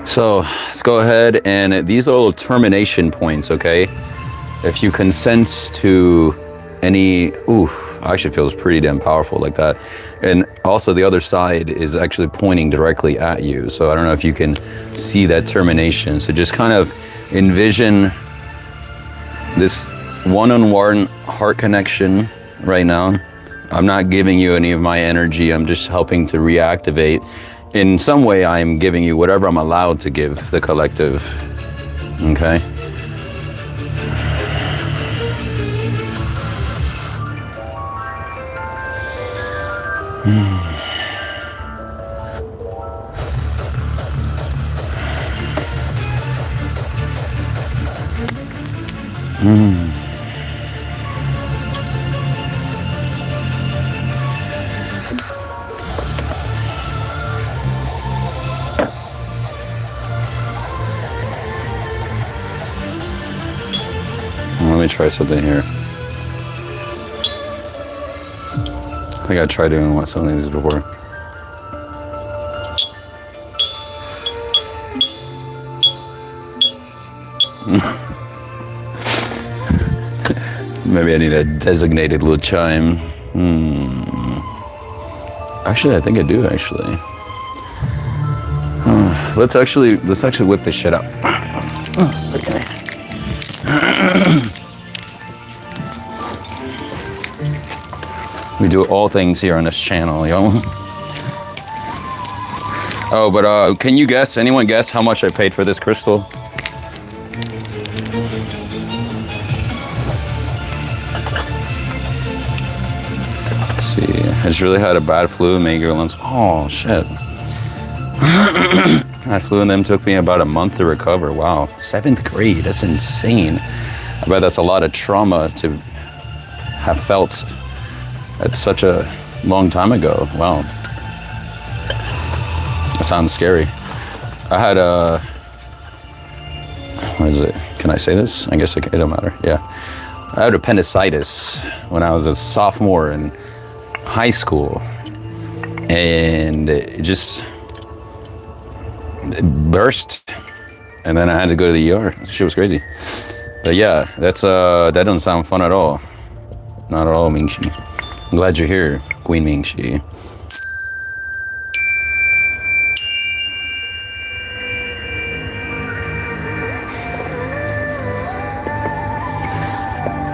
So let's go ahead, and these are little termination points, okay? If you consent to any, I actually feels pretty damn powerful like that. And also the other side is actually pointing directly at you. So I don't know if you can see that termination. So just kind of envision this one-on-one heart connection right now. I'm not giving you any of my energy. I'm just helping to reactivate. In some way, I'm giving you whatever I'm allowed to give the collective, okay? Let me try something here. I think I tried doing some of these before. Maybe I need a designated little chime. Actually, I think I do actually. Let's actually whip this shit up. Okay. We do all things here on this channel, yo. Oh, but can you guess? Anyone guess how much I paid for this crystal? Let's see. I just really had a bad flu, major lungs. Oh shit. I flu and them took me about a month to recover. Wow, 7th grade. That's insane. I bet that's a lot of trauma to have felt at such a long time ago. Wow. That sounds scary. I had a, what is it? Can I say this? I guess it don't matter. Yeah. I had appendicitis when I was a sophomore in high school. And it just burst. And then I had to go to the ER. Shit was crazy. But yeah, that doesn't sound fun at all. Not at all, Mingxi. I'm glad you're here, Queen Mingxi.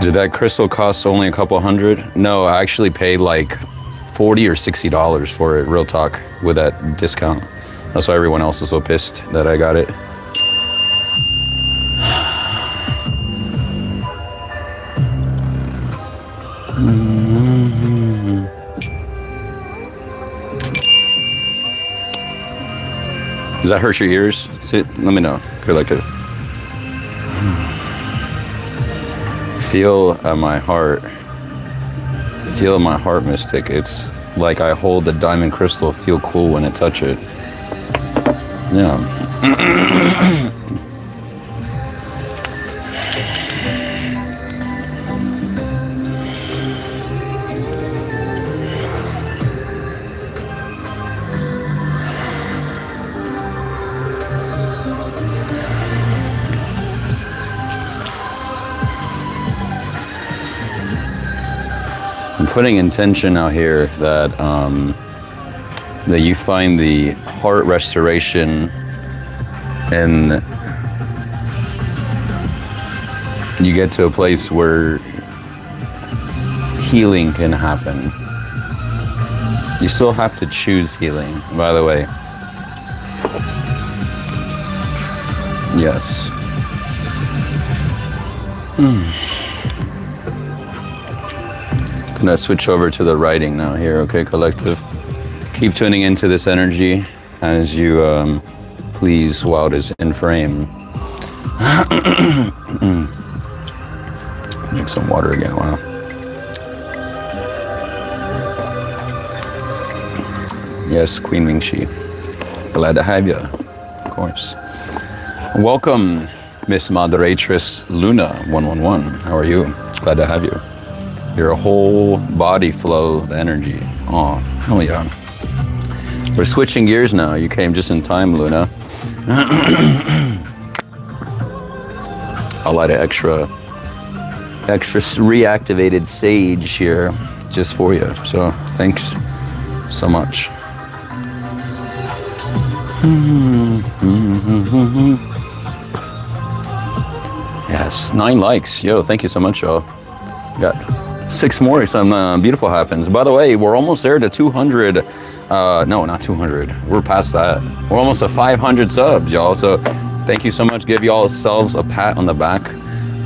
Did that crystal cost only a couple hundred? No, I actually paid like $40 or $60 for it, real talk, with that discount. That's why everyone else was so pissed that I got it. Does that hurt your ears? Let me know if you like it. Feel my heart. Feel my heart, Mystic. It's like I hold the diamond crystal, feel cool when I touch it. Yeah. putting intention out here that that you find the heart restoration and you get to a place where healing can happen. You still have to choose healing, by the way. Yes. Gonna switch over to the writing now here, okay, collective? Keep tuning into this energy as you please while it is in frame. Drink some water again, wow. Yes, Queen Ming-Chi. Glad to have you, of course. Welcome, Miss Moderatress Luna 111. How are you? Glad to have you. Your whole body flow, the energy. Oh, hell yeah. We're switching gears now. You came just in time, Luna. I'll light an extra reactivated sage here just for you. So thanks so much. Yes, 9 likes. Yo, thank you so much, y'all. Got 6 more if something beautiful happens. By the way, we're almost there to 200. No, not 200. We're past that. We're almost to 500 subs, y'all. So thank you so much. Give y'all yourselves a pat on the back.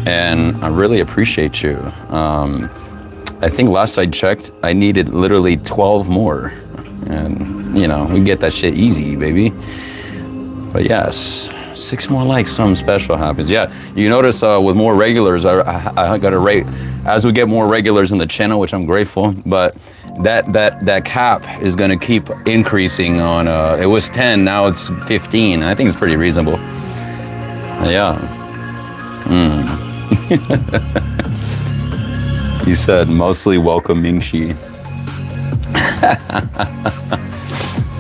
And I really appreciate you. I think last I checked, I needed literally 12 more. And, you know, we get that shit easy, baby. But yes, 6 more likes, something special happens. Yeah, you notice with more regulars, I got to rate as we get more regulars in the channel, which I'm grateful. But that cap is going to keep increasing on. It was 10, now it's 15. I think it's pretty reasonable. Yeah. You said mostly welcome Ming-Chi.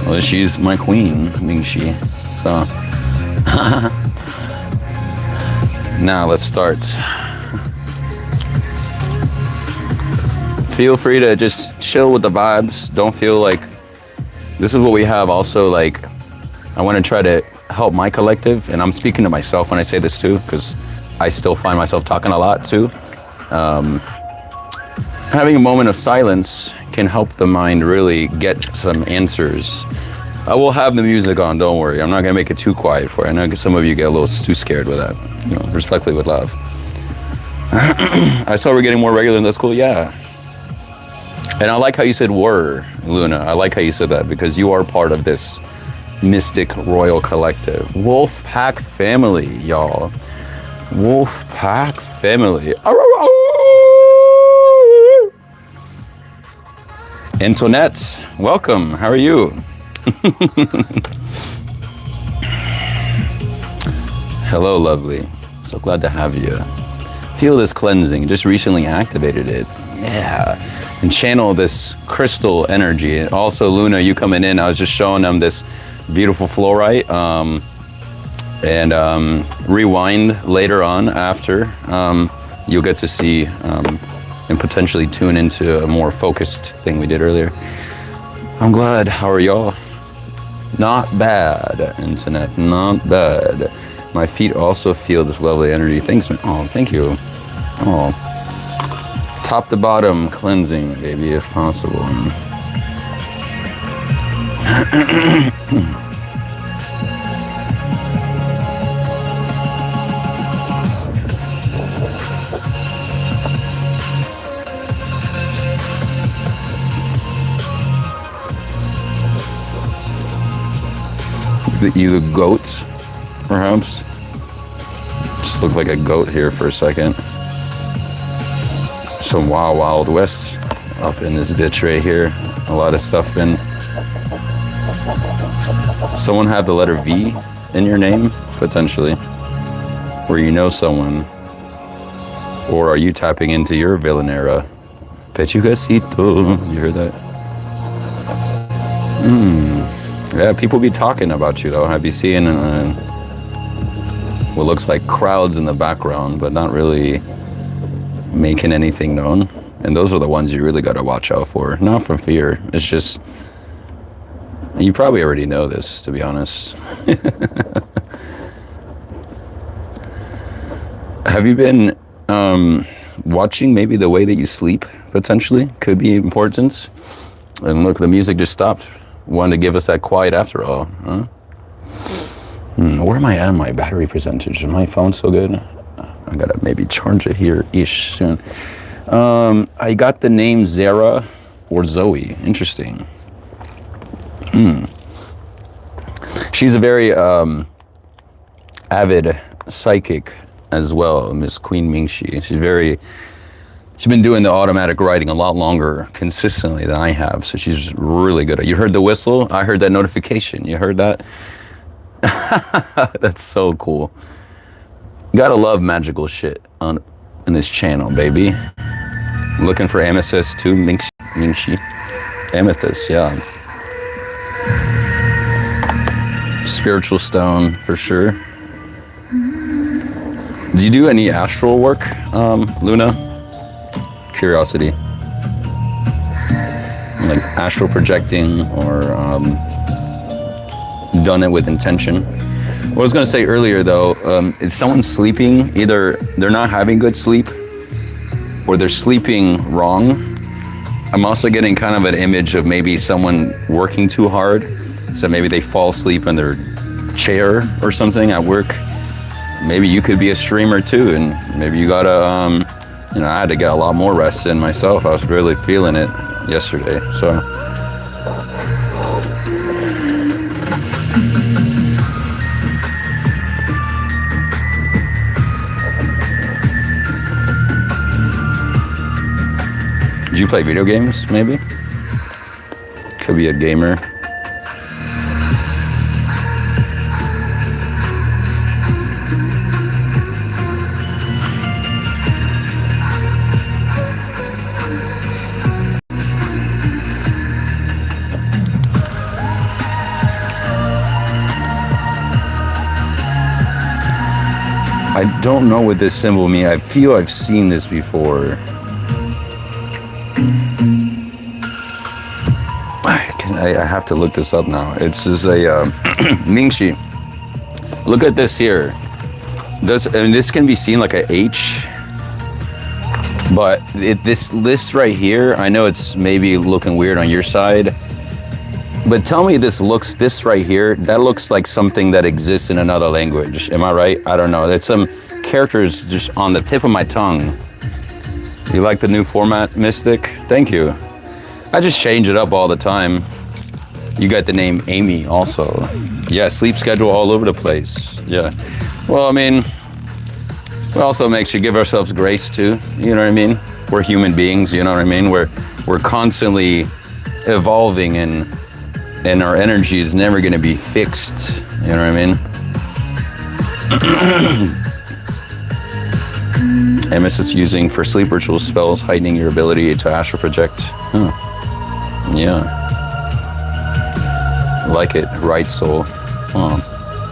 Well, she's my queen, Ming-Chi. So now let's start. Feel free to just chill with the vibes. Don't feel like this is what we have. Also, like, I want to try to help my collective, and I'm speaking to myself when I say this too, because I still find myself talking a lot too. Having a moment of silence can help the mind really get some answers. I will have the music on, don't worry. I'm not gonna make it too quiet for you. I know some of you get a little too scared with that. You know, respectfully with love. I saw we're getting more regular and that's cool, yeah. And I like how you said were, Luna. I like how you said that because you are part of this mystic royal collective. Wolfpack family, y'all. Wolfpack family. Antoinette, welcome. How are you? Hello, lovely. So glad to have you. Feel this cleansing. Just recently activated it. Yeah. And channel this crystal energy. And also, Luna, you coming in, I was just showing them this beautiful fluorite. And rewind later on after. You'll get to see and potentially tune into a more focused thing we did earlier. I'm glad. How are y'all? Not bad, Internet. Not bad. My feet also feel this lovely energy. Thanks, man. Oh, thank you. Oh. Top to bottom cleansing, baby, if possible. Either goats, perhaps. Just look like a goat here for a second. Some Wild West up in this bitch right here. A lot of stuff been. Someone have the letter V in your name, potentially. Or you know someone. Or are you tapping into your villain era? Pechugasito. You heard that? Yeah, people be talking about you though. Have you seen what looks like crowds in the background, but not really making anything known? And those are the ones you really got to watch out for. Not from fear. It's just, you probably already know this, to be honest. Have you been watching maybe the way that you sleep, potentially? Could be important. And look, the music just stopped. Wanted to give us that quiet after all, huh? Where am I at on my battery percentage? Is my phone so good? I gotta maybe charge it here-ish soon. I got the name Zara or Zoe. Interesting. She's a very avid psychic as well, Miss Queen Mingxi. She's been doing the automatic writing a lot longer consistently than I have, so she's really good at it. You heard the whistle? I heard that notification. You heard that? That's so cool. Gotta love magical shit in this channel, baby. Looking for amethyst too, Mingxi. Amethyst, yeah. Spiritual stone for sure. Do you do any astral work, Luna? Curiosity. Like astral projecting or done it with intention. What I was going to say earlier though, is someone sleeping, either they're not having good sleep or they're sleeping wrong. I'm also getting kind of an image of maybe someone working too hard. So maybe they fall asleep in their chair or something at work. Maybe you could be a streamer too, and maybe you gotta, you know, I had to get a lot more rest in myself. I was really feeling it yesterday, so. Do you play video games, maybe? Could be a gamer. I don't know what this symbol means. I feel I've seen this before. I have to look this up now. It's just a Mingxi. Look at this here. This can be seen like a H, but this list right here, I know it's maybe looking weird on your side, but tell me this right here, that looks like something that exists in another language. Am I right? I don't know. There's some characters just on the tip of my tongue. You like the new format, Mystic? Thank you. I just change it up all the time. You got the name Amy also. Yeah, sleep schedule all over the place. Yeah. Well, I mean, it also makes you give ourselves grace too. You know what I mean? We're human beings, you know what I mean? We're constantly evolving and our energy is never gonna be fixed. You know what I mean? Amethyst using for sleep ritual spells, heightening your ability to astral project. Huh. Yeah. Like it, right soul. Oh,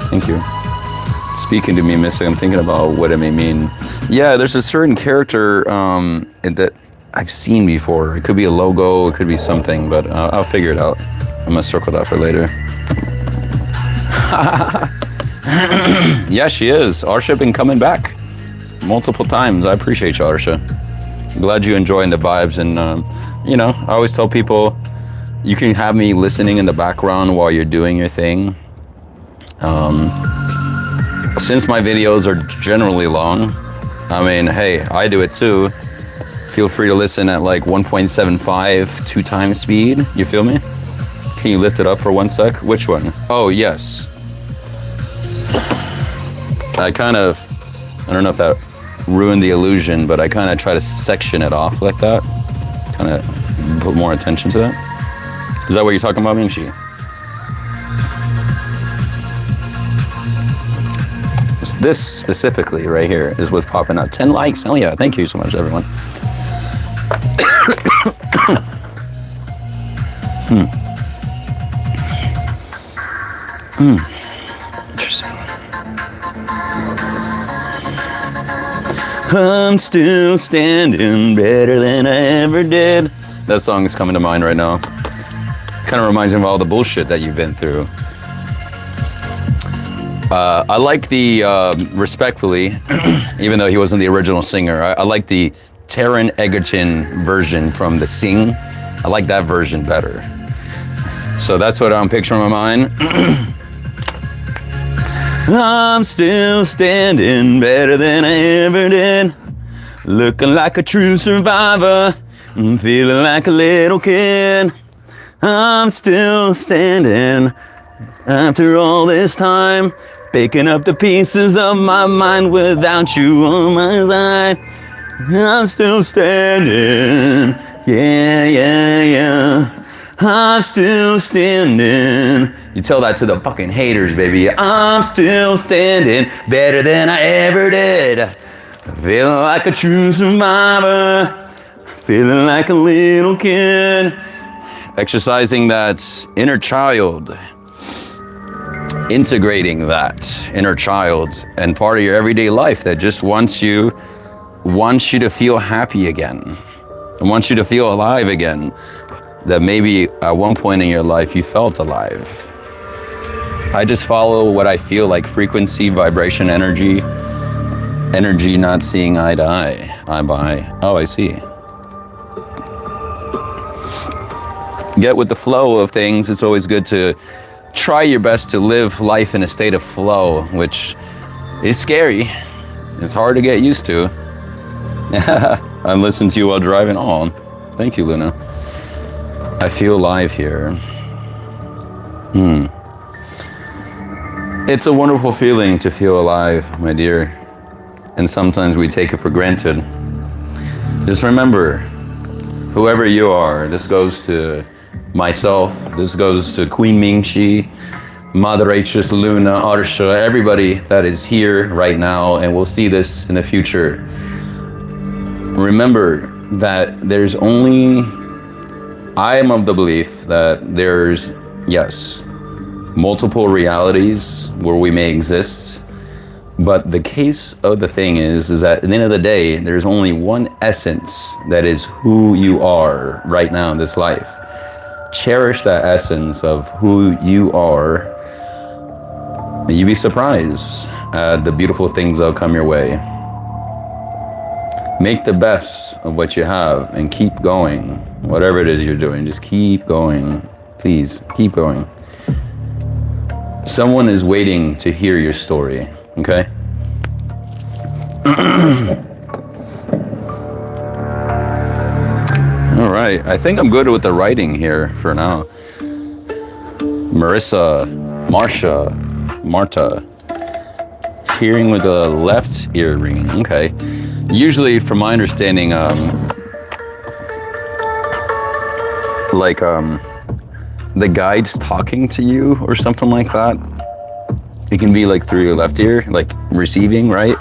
thank you. Speaking to me, Mystic, I'm thinking about what it may mean. Yeah, there's a certain character that I've seen before. It could be a logo, it could be something, but I'll figure it out. I'm gonna circle that for later. Yeah, she is. Arsha been coming back multiple times. I appreciate you, Arsha. I'm glad you're enjoying the vibes, and you know, I always tell people, you can have me listening in the background while you're doing your thing. Since my videos are generally long, I mean, hey, I do it too. Feel free to listen at like 1.75, 2x speed. You feel me? Can you lift it up for 1 sec? Which one? Oh, yes. I don't know if that ruined the illusion, but I kind of try to section it off like that. Kind of put more attention to that. Is that what you're talking about, Mingxi? This specifically right here is what's popping up. 10 likes. Oh yeah, thank you so much, everyone. Interesting. I'm still standing better than I ever did. That song is coming to mind right now. Kind of reminds me of all the bullshit that you've been through. I like the, respectfully, even though he wasn't the original singer, I like the Taron Egerton version from The Sing. I like that version better. So that's what I'm picturing in my mind. I'm still standing better than I ever did. Looking like a true survivor. I'm feeling like a little kid. I'm still standing after all this time. Picking up the pieces of my mind without you on my side. I'm still standing, yeah, yeah, yeah. I'm still standing. You tell that to the fucking haters, baby. I'm still standing, better than I ever did. Feeling like a true survivor. Feeling like a little kid. Exercising that inner child. Integrating that inner child and part of your everyday life that just wants you to feel happy again, and wants you to feel alive again, that maybe at one point in your life you felt alive. I just follow what I feel like, frequency, vibration, energy not seeing eye to eye, eye by eye. Oh, I see. Get with the flow of things. It's always good to try your best to live life in a state of flow, which is scary. It's hard to get used to. I'm listening to you while driving on. Thank you, Luna. I feel alive here. It's a wonderful feeling to feel alive, my dear. And sometimes we take it for granted. Just remember, whoever you are, this goes to myself, this goes to Queen Ming-Chi, Mother Atrus, Luna, Arsha, everybody that is here right now, and we'll see this in the future. Remember that there's only, I am of the belief that there's, yes, multiple realities where we may exist, but the case of the thing is that at the end of the day, there's only one essence that is who you are right now in this life. Cherish that essence of who you are, and you'll be surprised at the beautiful things that'll come your way. Make the best of what you have and keep going. Whatever it is you're doing, just keep going. Please, keep going. Someone is waiting to hear your story, okay? All right, I think I'm good with the writing here for now. Marissa, Marsha, Marta. Hearing with the left ear ringing, okay. Usually, from my understanding, the guide's talking to you or something like that. It can be like through your left ear, like receiving, right?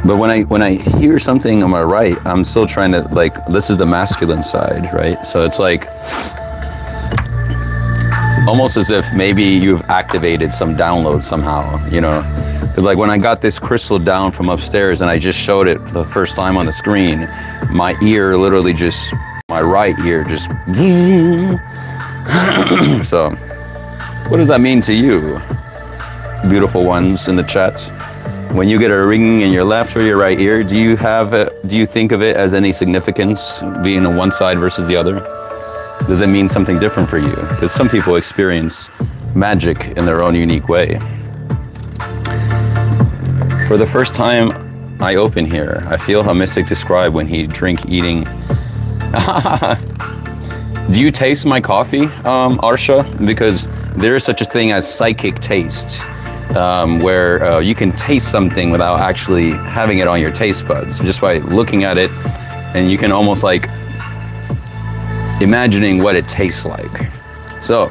But when I hear something on my right, I'm still trying to, like, this is the masculine side, right? So it's like almost as if maybe you've activated some download somehow, you know? Because like when I got this crystal down from upstairs and I just showed it for the first time on the screen, my ear literally just, my right ear just, so what does that mean to you, beautiful ones in the chat? When you get a ringing in your left or your right ear, do you think of it as any significance, being on one side versus the other? Does it mean something different for you? Because some people experience magic in their own unique way. For the first time I open here, I feel how Mystic described when he drink eating. Do you taste my coffee, Arsha? Because there is such a thing as psychic taste, where you can taste something without actually having it on your taste buds, just by looking at it, and you can almost like imagining what it tastes like. So,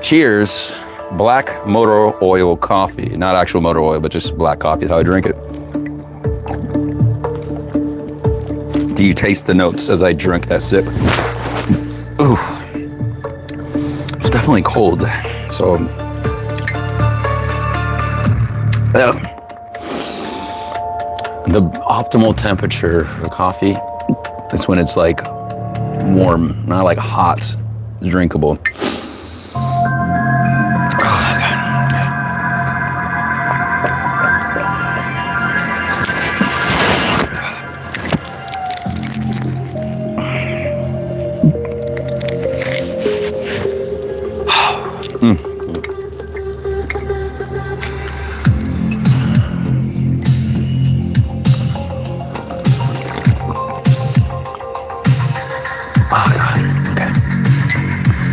cheers. Black motor oil coffee. Not actual motor oil, but just black coffee is how I drink it. Do you taste the notes as I drink that sip? Ooh. It's definitely cold. So, The optimal temperature for coffee is when it's like warm, not like hot, drinkable.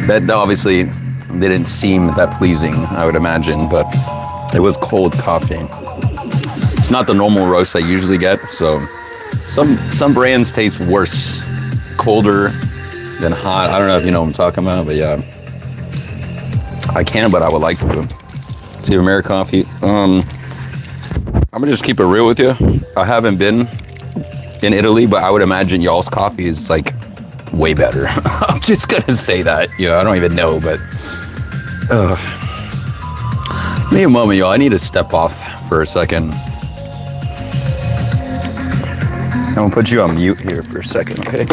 That obviously didn't seem that pleasing, I would imagine, but it was cold coffee. It's not the normal roast I usually get, so some brands taste worse, colder than hot. I don't know if you know what I'm talking about, but yeah. I can, but I would like to. See, American coffee. I'm gonna just keep it real with you. I haven't been in Italy, but I would imagine y'all's coffee is like way better. I'm just gonna say that. You know, I don't even know, but give me a moment, y'all. I need to step off for a second. I'm gonna put you on mute here for a second, okay?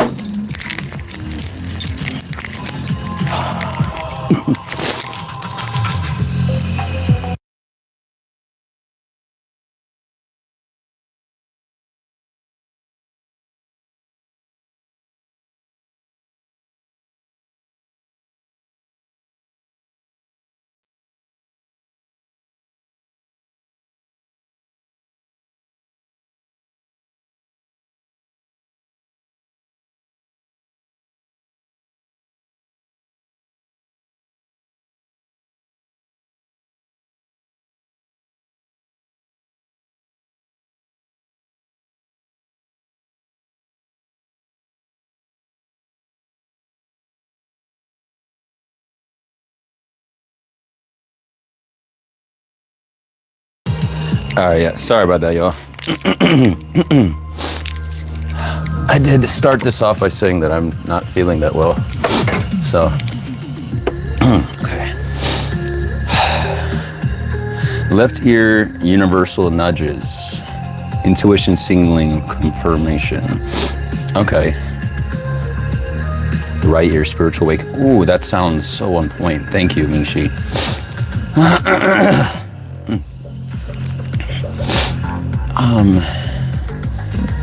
All right, yeah. Sorry about that, y'all. I did start this off by saying that I'm not feeling that well. So, okay. Left ear universal nudges. Intuition signaling confirmation. Okay. Right ear spiritual wake. Ooh, that sounds so on point. Thank you, Mishi.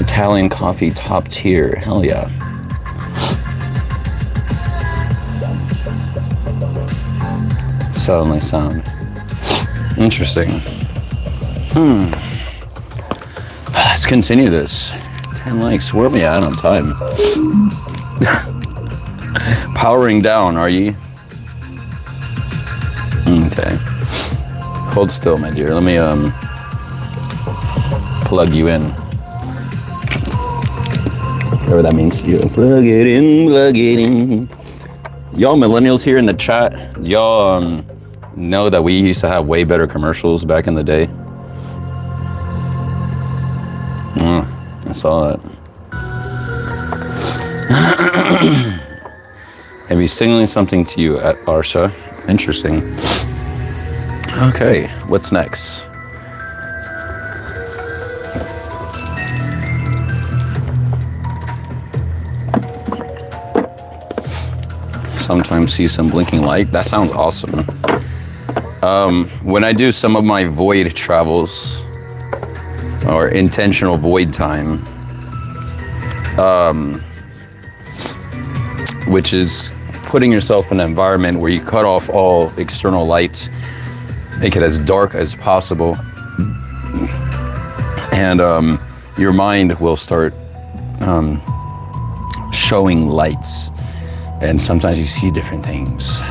Italian coffee top tier. Hell yeah. Suddenly sound. Interesting. Let's continue this. 10 likes. Where am I at on time? Powering down, are ye? Okay. Hold still, my dear. Let me plug you in. Whatever that means to you. Plug it in, plug it in. Y'all millennials here in the chat, y'all know that we used to have way better commercials back in the day? I saw it. Maybe signaling something to you at Arsha. Interesting. Okay, what's next? Sometimes see some blinking light. That sounds awesome. When I do some of my void travels or intentional void time, which is putting yourself in an environment where you cut off all external lights, make it as dark as possible, and your mind will start showing lights. And sometimes you see different things.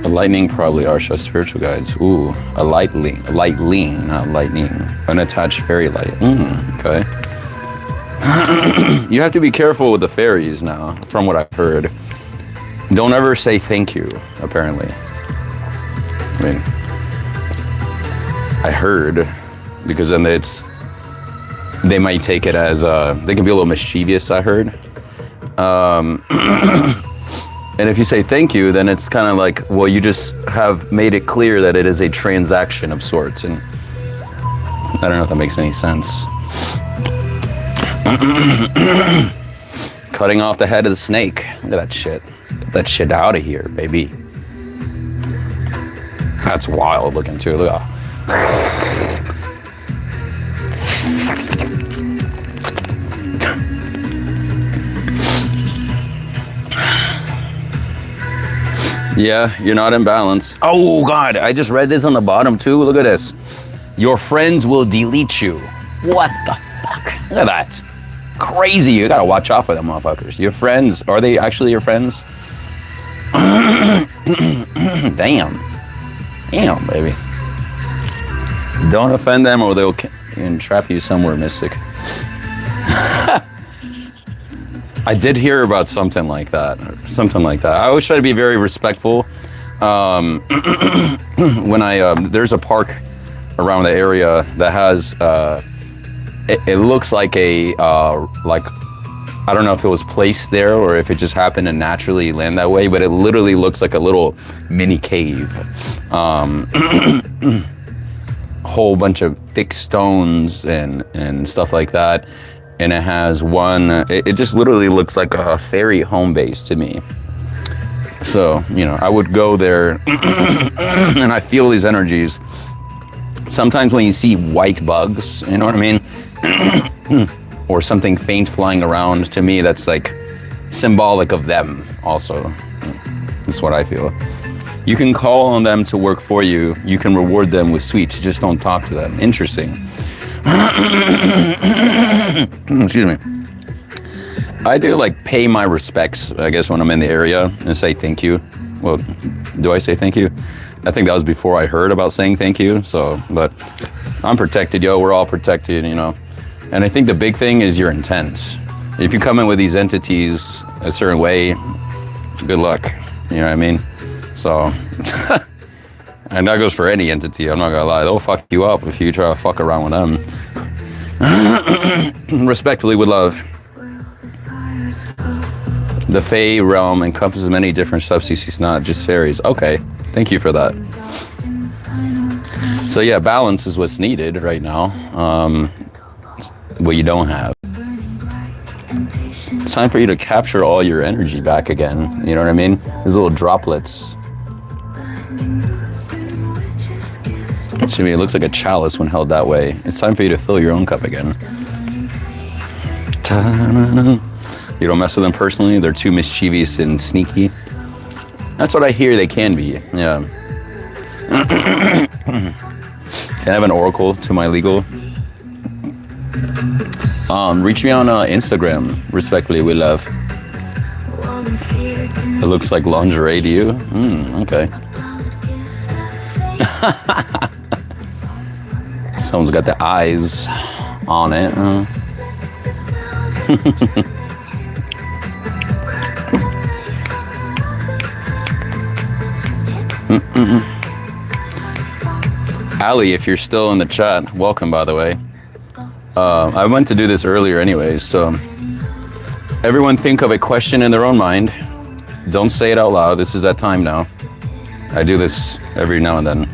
A lightning, probably Arsha spiritual guides. Ooh, a lightning, not lightning. Unattached fairy light. Okay. You have to be careful with the fairies now, from what I've heard. Don't ever say thank you, apparently. I mean, I heard, because then they might take it as, they can be a little mischievous, I heard. And if you say thank you, then it's kind of like, well, you just have made it clear that it is a transaction of sorts. And I don't know if that makes any sense. Cutting off the head of the snake. Look at that shit. Get that shit out of here, baby. That's wild looking too. Look at yeah, you're not in balance. Oh God, I just read this on the bottom too. Look at this. Your friends will delete you. What the fuck? Look at that. Crazy. You gotta watch out for them motherfuckers. Your friends, are they actually your friends? Damn. Damn, baby. Don't offend them or they'll entrap you somewhere, Mystic. I did hear about something like that. I always try to be very respectful. When there's a park around the area that has, it looks like a, I don't know if it was placed there or if it just happened to naturally land that way, but it literally looks like a little mini cave. Whole bunch of thick stones and stuff like that. And it has one, it just literally looks like a fairy home base to me. So, you know, I would go there and I feel these energies. Sometimes when you see white bugs, you know what I mean? Or something faint flying around, to me that's like symbolic of them also. That's what I feel. You can call on them to work for you. You can reward them with sweets, just don't talk to them. Interesting. Excuse me. I do like pay my respects, I guess, when I'm in the area and say thank you. Well, do I say thank you? I think that was before I heard about saying thank you. So, but I'm protected, yo. We're all protected, you know. And I think the big thing is your intent. If you come in with these entities a certain way, good luck. You know what I mean? So, and that goes for any entity, I'm not gonna lie. They'll fuck you up if you try to fuck around with them. Respectfully, with love. The Fae realm encompasses many different subspecies, not just fairies. Okay, thank you for that. So yeah, balance is what's needed right now. What you don't have. It's time for you to capture all your energy back again. You know what I mean? These little droplets. To me, it looks like a chalice when held that way. It's time for you to fill your own cup again. You don't mess with them personally. They're too mischievous and sneaky. That's what I hear they can be. Yeah. Can I have an oracle to my legal? Reach me on Instagram, respectfully, with love. It looks like lingerie to you? Okay. Someone's got the eyes on it. Ali, if you're still in the chat, welcome, by the way. I went to do this earlier anyways, so everyone think of a question in their own mind. Don't say it out loud. This is that time now. I do this every now and then.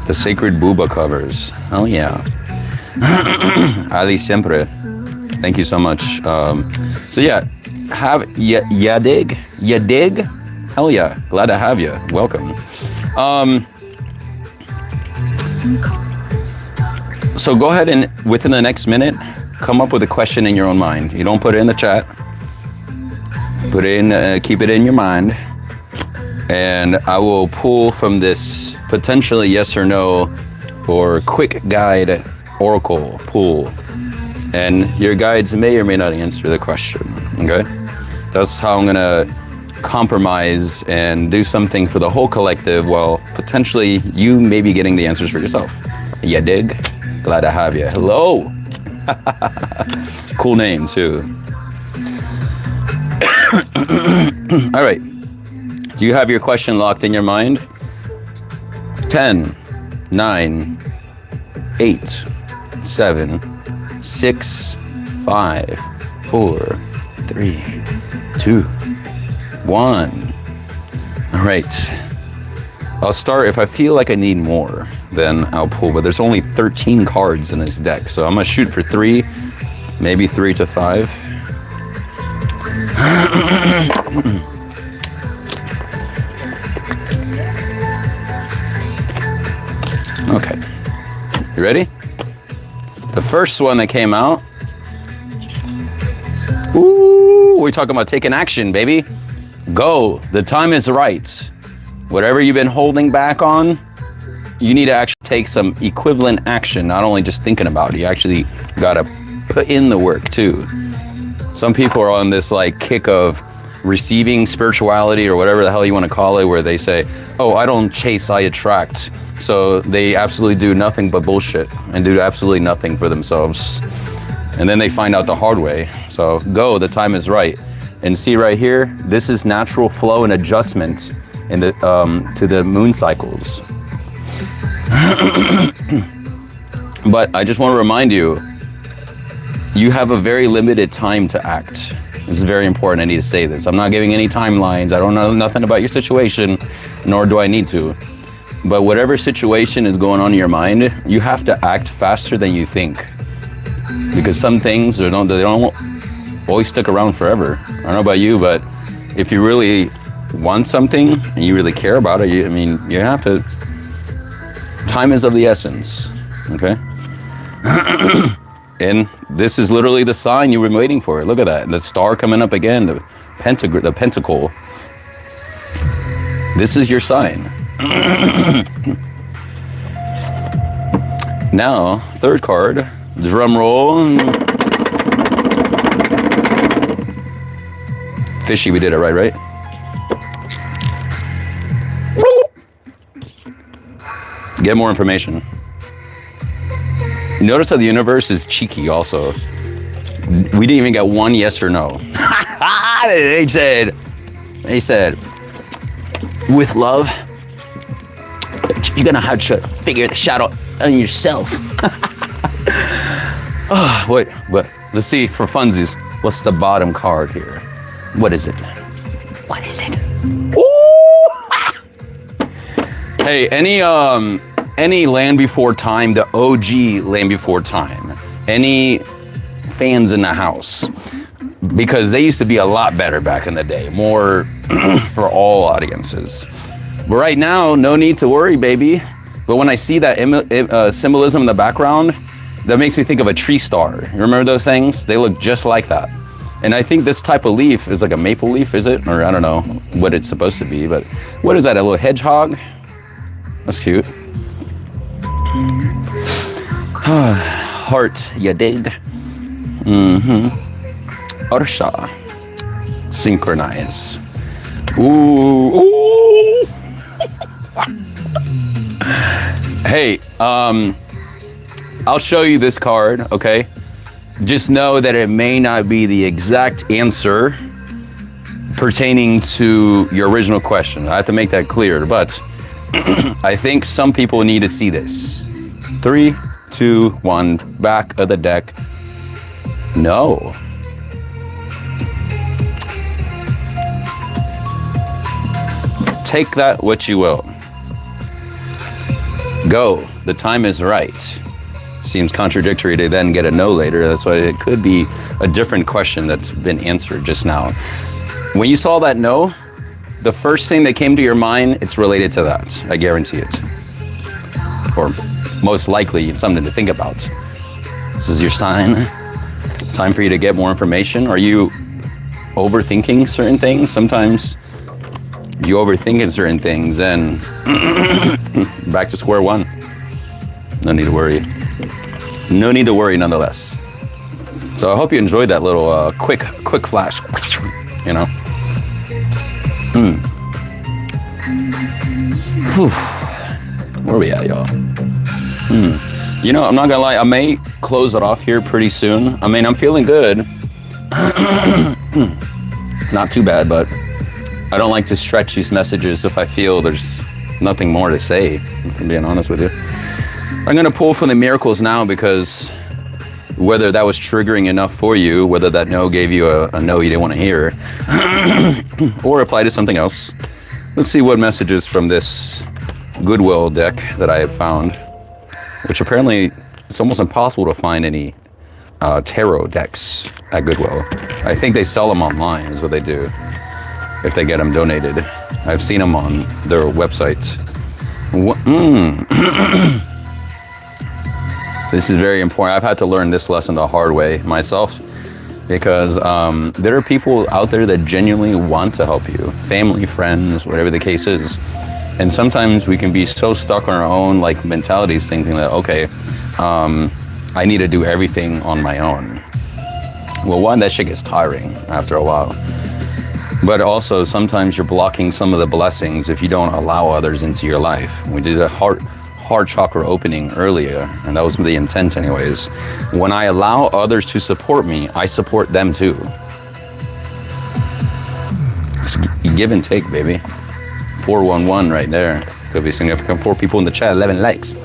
The sacred booba covers. Oh yeah. Ali siempre. Thank you so much. So yeah, ya dig? Hell yeah. Glad to have you. Welcome. So go ahead and within the next minute, come up with a question in your own mind. You don't put it in the chat. Put it in, keep it in your mind. And I will pull from this potentially yes or no or quick guide oracle pool. And your guides may or may not answer the question, okay? That's how I'm gonna compromise and do something for the whole collective while potentially you may be getting the answers for yourself. Ya dig? Glad to have you. Hello. Cool name too. All right. Do you have your question locked in your mind? 10, 9, 8, 7, 6, 5, 4, 3, 2, 1. All right. I'll start, if I feel like I need more, then I'll pull, but there's only 13 cards in this deck, so I'm gonna shoot for 3, maybe 3 to 5. Okay, you ready? The first one that came out, ooh, we're talking about taking action, baby. Go, the time is right. Whatever you've been holding back on, you need to actually take some equivalent action, not only just thinking about it. You actually gotta put in the work too. Some people are on this like kick of receiving spirituality or whatever the hell you want to call it, where they say, oh, I don't chase, I attract. So they absolutely do nothing but bullshit and do absolutely nothing for themselves. And then they find out the hard way. So go, the time is right. And see right here, this is natural flow and adjustment in the to the moon cycles. But I just want to remind you, you have a very limited time to act. This is very important. I need to say this. I'm not giving any timelines. I don't know nothing about your situation, nor do I need to. But whatever situation is going on in your mind, you have to act faster than you think. Because some things they don't always stick around forever. I don't know about you, but if you really want something and you really care about it, you have to. Time is of the essence, okay? And this is literally the sign you've been waiting for. Look at that, the star coming up again, the pentacle. This is your sign. Now, third card, drum roll. Fishy, we did it right? Get more information. Notice how the universe is cheeky also. We didn't even get one yes or no. They said, with love, you're gonna have to figure the shit out on yourself. Oh, wait, but let's see for funsies. What's the bottom card here? What is it? What is it? Hey, any Land Before Time, the OG Land Before Time, any fans in the house, because they used to be a lot better back in the day, more for all audiences. But right now, no need to worry, baby. But when I see that symbolism in the background, that makes me think of a tree star. You remember those things? They look just like that. And I think this type of leaf is like a maple leaf, is it? Or I don't know what it's supposed to be, but what is that, a little hedgehog? That's cute. Heart, ya dig? Ursha. Synchronize. Ooh. Hey, I'll show you this card, okay? Just know that it may not be the exact answer pertaining to your original question. I have to make that clear, but I think some people need to see this. 3, 2, 1, back of the deck. No. Take that what you will. Go. The time is right. Seems contradictory to then get a no later. That's why it could be a different question that's been answered just now. When you saw that no, the first thing that came to your mind, it's related to that. I guarantee it. Or most likely something to think about. This is your sign. Time for you to get more information. Are you overthinking certain things? Sometimes you overthink certain things and back to square one. No need to worry. No need to worry nonetheless. So I hope you enjoyed that little quick flash, you know? Where are we at, y'all? You know, I'm not gonna lie, I may close it off here pretty soon. I mean, I'm feeling good. Not too bad, but I don't like to stretch these messages if I feel there's nothing more to say, if I'm being honest with you. I'm gonna pull from the miracles now, because whether that was triggering enough for you, whether that no gave you a no you didn't want to hear, or apply to something else, Let's see what messages from this Goodwill deck that I have found, which apparently it's almost impossible to find any tarot decks at Goodwill. I think they sell them online is what they do, if they get them donated. I've seen them on their websites. This is very important. I've had to learn this lesson the hard way myself, because there are people out there that genuinely want to help you. Family, friends, whatever the case is. And sometimes we can be so stuck on our own like mentalities, thinking that, okay, I need to do everything on my own. Well, one, that shit gets tiring after a while. But also, sometimes you're blocking some of the blessings if you don't allow others into your life. We did a heart chakra opening earlier, and that was the intent anyways. When I allow others to support me, I support them too. It's give and take, baby. 411 right there. Could be significant. 4 people in the chat, 11 likes.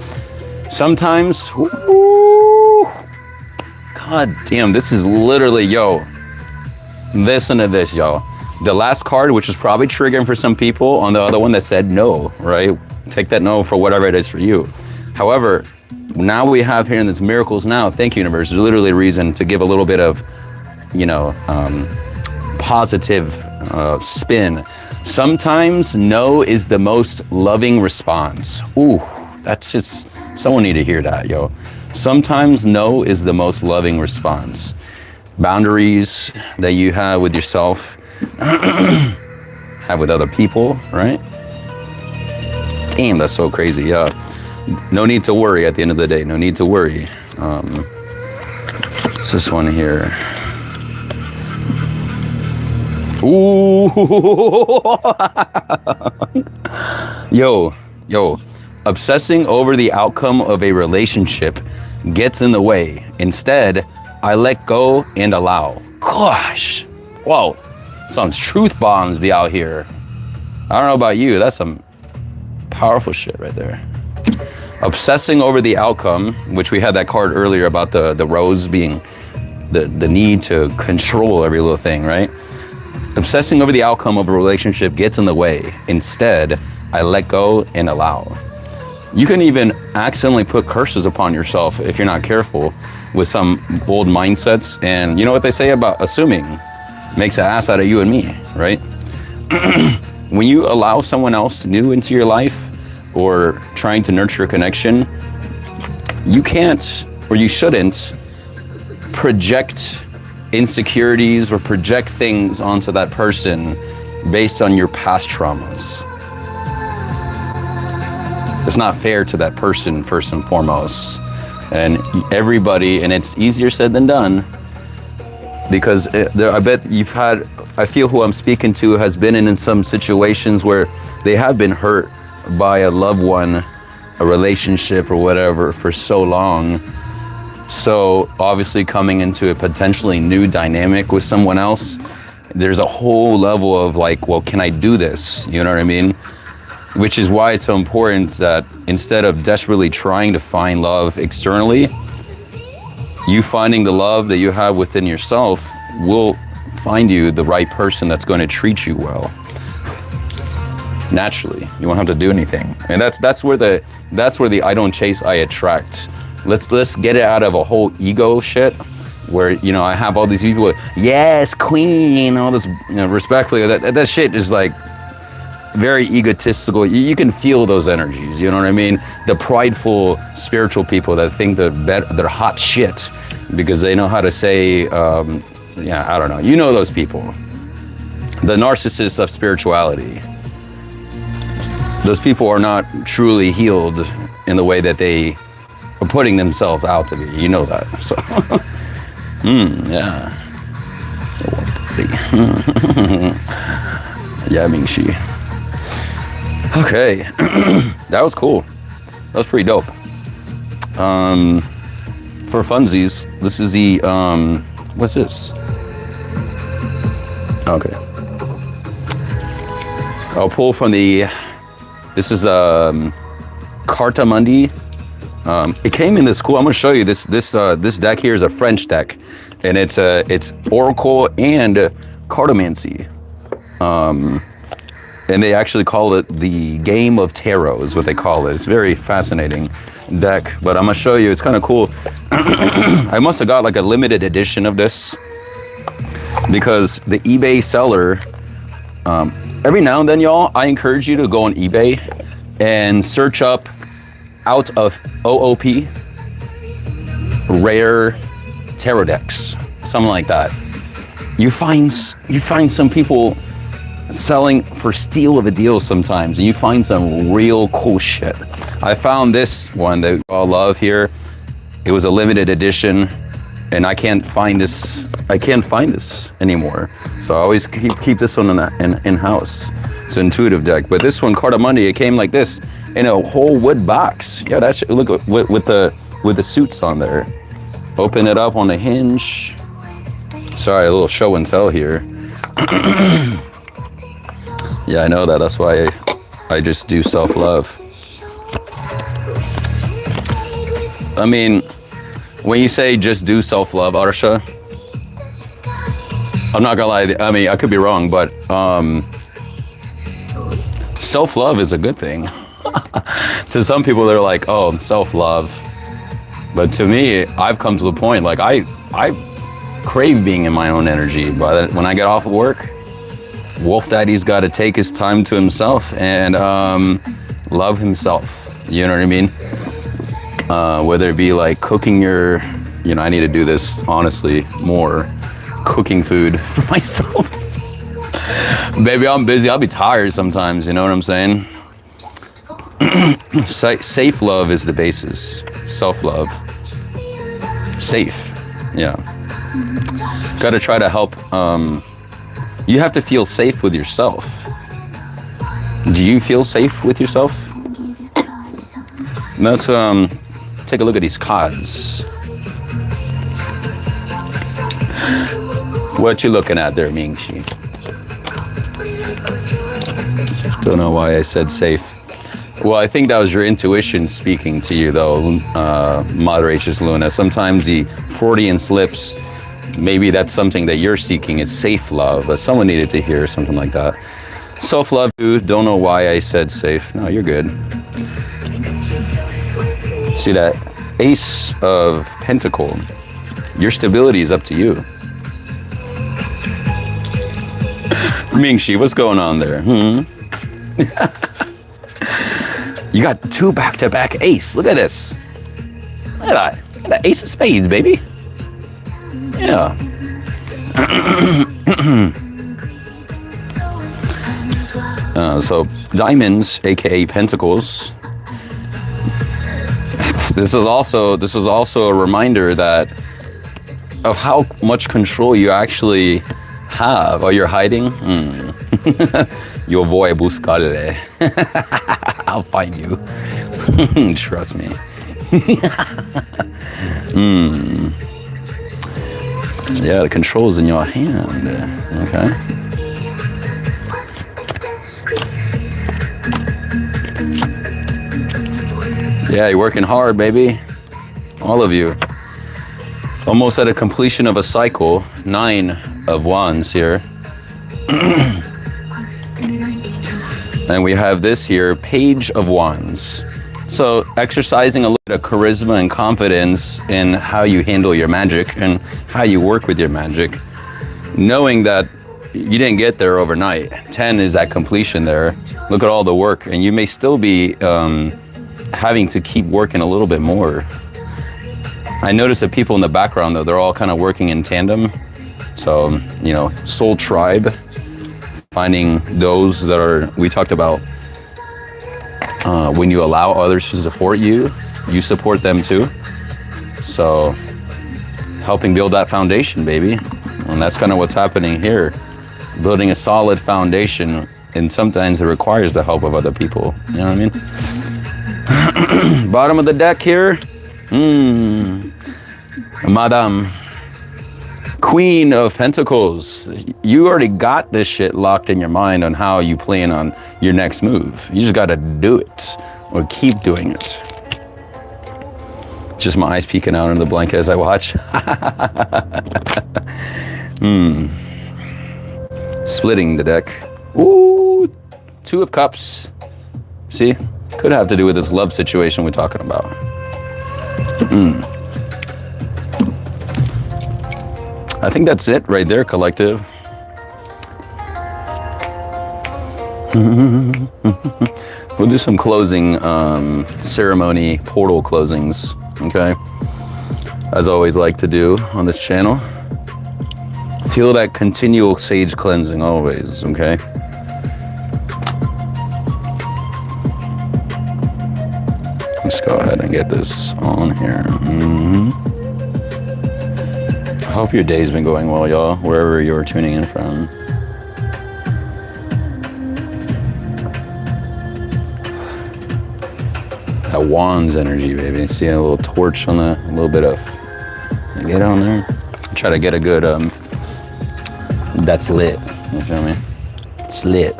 Sometimes, ooh, god damn, this is literally, yo, listen to this, yo. The last card, which is probably triggering for some people, on the other one that said no, right? Take that no for whatever it is for you. However, now we have here in this Miracles Now, thank you, universe, there's literally a reason to give a little bit of, you know, positive spin. Sometimes no is the most loving response. Ooh, that's just, someone need to hear that, yo. Sometimes no is the most loving response. Boundaries that you have with yourself, have with other people, right? Damn, that's so crazy. Yeah, no need to worry at the end of the day. No need to worry. What's this one here? Ooh. Yo, obsessing over the outcome of a relationship gets in the way. Instead, I let go and allow. Gosh, whoa, some truth bombs be out here. I don't know about you, that's some powerful shit right there. Obsessing over the outcome, which we had that card earlier about the rose being the need to control every little thing, right? Obsessing over the outcome of a relationship gets in the way. Instead, I let go and allow. You can even accidentally put curses upon yourself if you're not careful with some old mindsets. And you know what they say about assuming? Makes an ass out of you and me, right? When you allow someone else new into your life or trying to nurture a connection, you can't, or you shouldn't, project insecurities or project things onto that person based on your past traumas. It's not fair to that person, first and foremost. And everybody, and it's easier said than done, because I bet you've had, I feel who I'm speaking to has been in some situations where they have been hurt by a loved one, a relationship or whatever for so long. So obviously coming into a potentially new dynamic with someone else, there's a whole level of like, well, can I do this? You know what I mean? Which is why it's so important that instead of desperately trying to find love externally, you finding the love that you have within yourself will find you the right person that's going to treat you well. Naturally, you won't have to do anything. And that's where the I don't chase, I attract. Let's get it out of a whole ego shit where, you know, I have all these people, yes, queen, all this, you know, respectfully, that shit is like very egotistical. You can feel those energies, you know what I mean? The prideful spiritual people that think they're hot shit because they know how to say, yeah, I don't know. You know those people. The narcissists of spirituality. Those people are not truly healed in the way that they are putting themselves out to be. You know that. So, yeah. Yeah, Ming-Chi. Okay. That was cool. That was pretty dope. For funsies, this is the, what's this? Okay. I'll pull from the, this is Carta Mundi. It came in this cool, I'm gonna show you this deck here is a French deck, and it's Oracle and Cartomancy. And they actually call it the Game of Tarot is what they call it. It's a very fascinating deck, but I'm gonna show you. It's kind of cool. I must have got like a limited edition of this because the eBay seller, every now and then, y'all, I encourage you to go on eBay and search up out of OOP rare tarot decks, something like that. You find some people selling for steal of a deal sometimes, and you find some real cool shit. I found this one that we all love here. It was a limited edition, and I can't find this anymore. So I always keep this one in house. It's an intuitive deck, but this one, Cardamundi, it came like this in a whole wood box. Yeah, that's, look with the suits on there. Open it up on the hinge. Sorry, a little show and tell here. Yeah, I know that. That's why I just do self-love. I mean, when you say just do self-love, Arsha, I'm not gonna lie. I mean, I could be wrong, but self-love is a good thing. To some people, they're like, "Oh, self-love," but to me, I've come to the point like I crave being in my own energy. But when I get off of work, Wolf Daddy's got to take his time to himself and love himself. You know what I mean? Whether it be like cooking your, I need to do this honestly more, cooking food for myself. Baby, I'm busy. I'll be tired sometimes. You know what I'm saying? Safe love is the basis. Self-love. Safe. Yeah. Got to try to help. You have to feel safe with yourself. Do you feel safe with yourself? Let's take a look at these cards. What you looking at there, Mingxi? Don't know why I said safe. Well, I think that was your intuition speaking to you, though, Moderacious Luna. Sometimes the Freudian slips. Maybe that's something that you're seeking is safe love, but someone needed to hear something like that. Self-love, dude. Don't know why I said safe. No, you're good. See that Ace of Pentacle. Your stability is up to you. Mingxi, what's going on there? You got 2 back-to-back ace. Look at this. Look at that. Look at that Ace of Spades, baby. Yeah. So diamonds, aka pentacles. This is also a reminder that of how much control you actually have. Oh, you're hiding? Yo voy a buscarle. I'll find you. Trust me. Yeah, the control's in your hand. Okay. Yeah, you're working hard, baby. All of you. Almost at a completion of a cycle. 9 of Wands here. And we have this here, Page of Wands. So exercising a little bit of charisma and confidence in how you handle your magic and how you work with your magic. Knowing that you didn't get there overnight. 10 is that completion there. Look at all the work. And you may still be having to keep working a little bit more. I notice that people in the background, though, they're all kind of working in tandem. So, soul tribe, finding those that are, we talked about, when you allow others to support you, you support them too. So, helping build that foundation, baby. And that's kind of what's happening here. Building a solid foundation, and sometimes it requires the help of other people. You know what I mean? Bottom of the deck here. Madame. Queen of Pentacles. You already got this shit locked in your mind on how you plan on your next move. You just got to do it or keep doing it. Just my eyes peeking out under the blanket as I watch. Splitting the deck. Ooh, Two of Cups. See? Could have to do with this love situation we're talking about. I think that's it right there, collective. We'll do some closing ceremony, portal closings, okay? As I always like to do on this channel. Feel that continual sage cleansing always, okay? Let's go ahead and get this on here. I hope your day's been going well, y'all, wherever you're tuning in from. That wands energy, baby. See a little torch on that, a little bit of, get on there. Try to get a good, that's lit, you feel me? It's lit.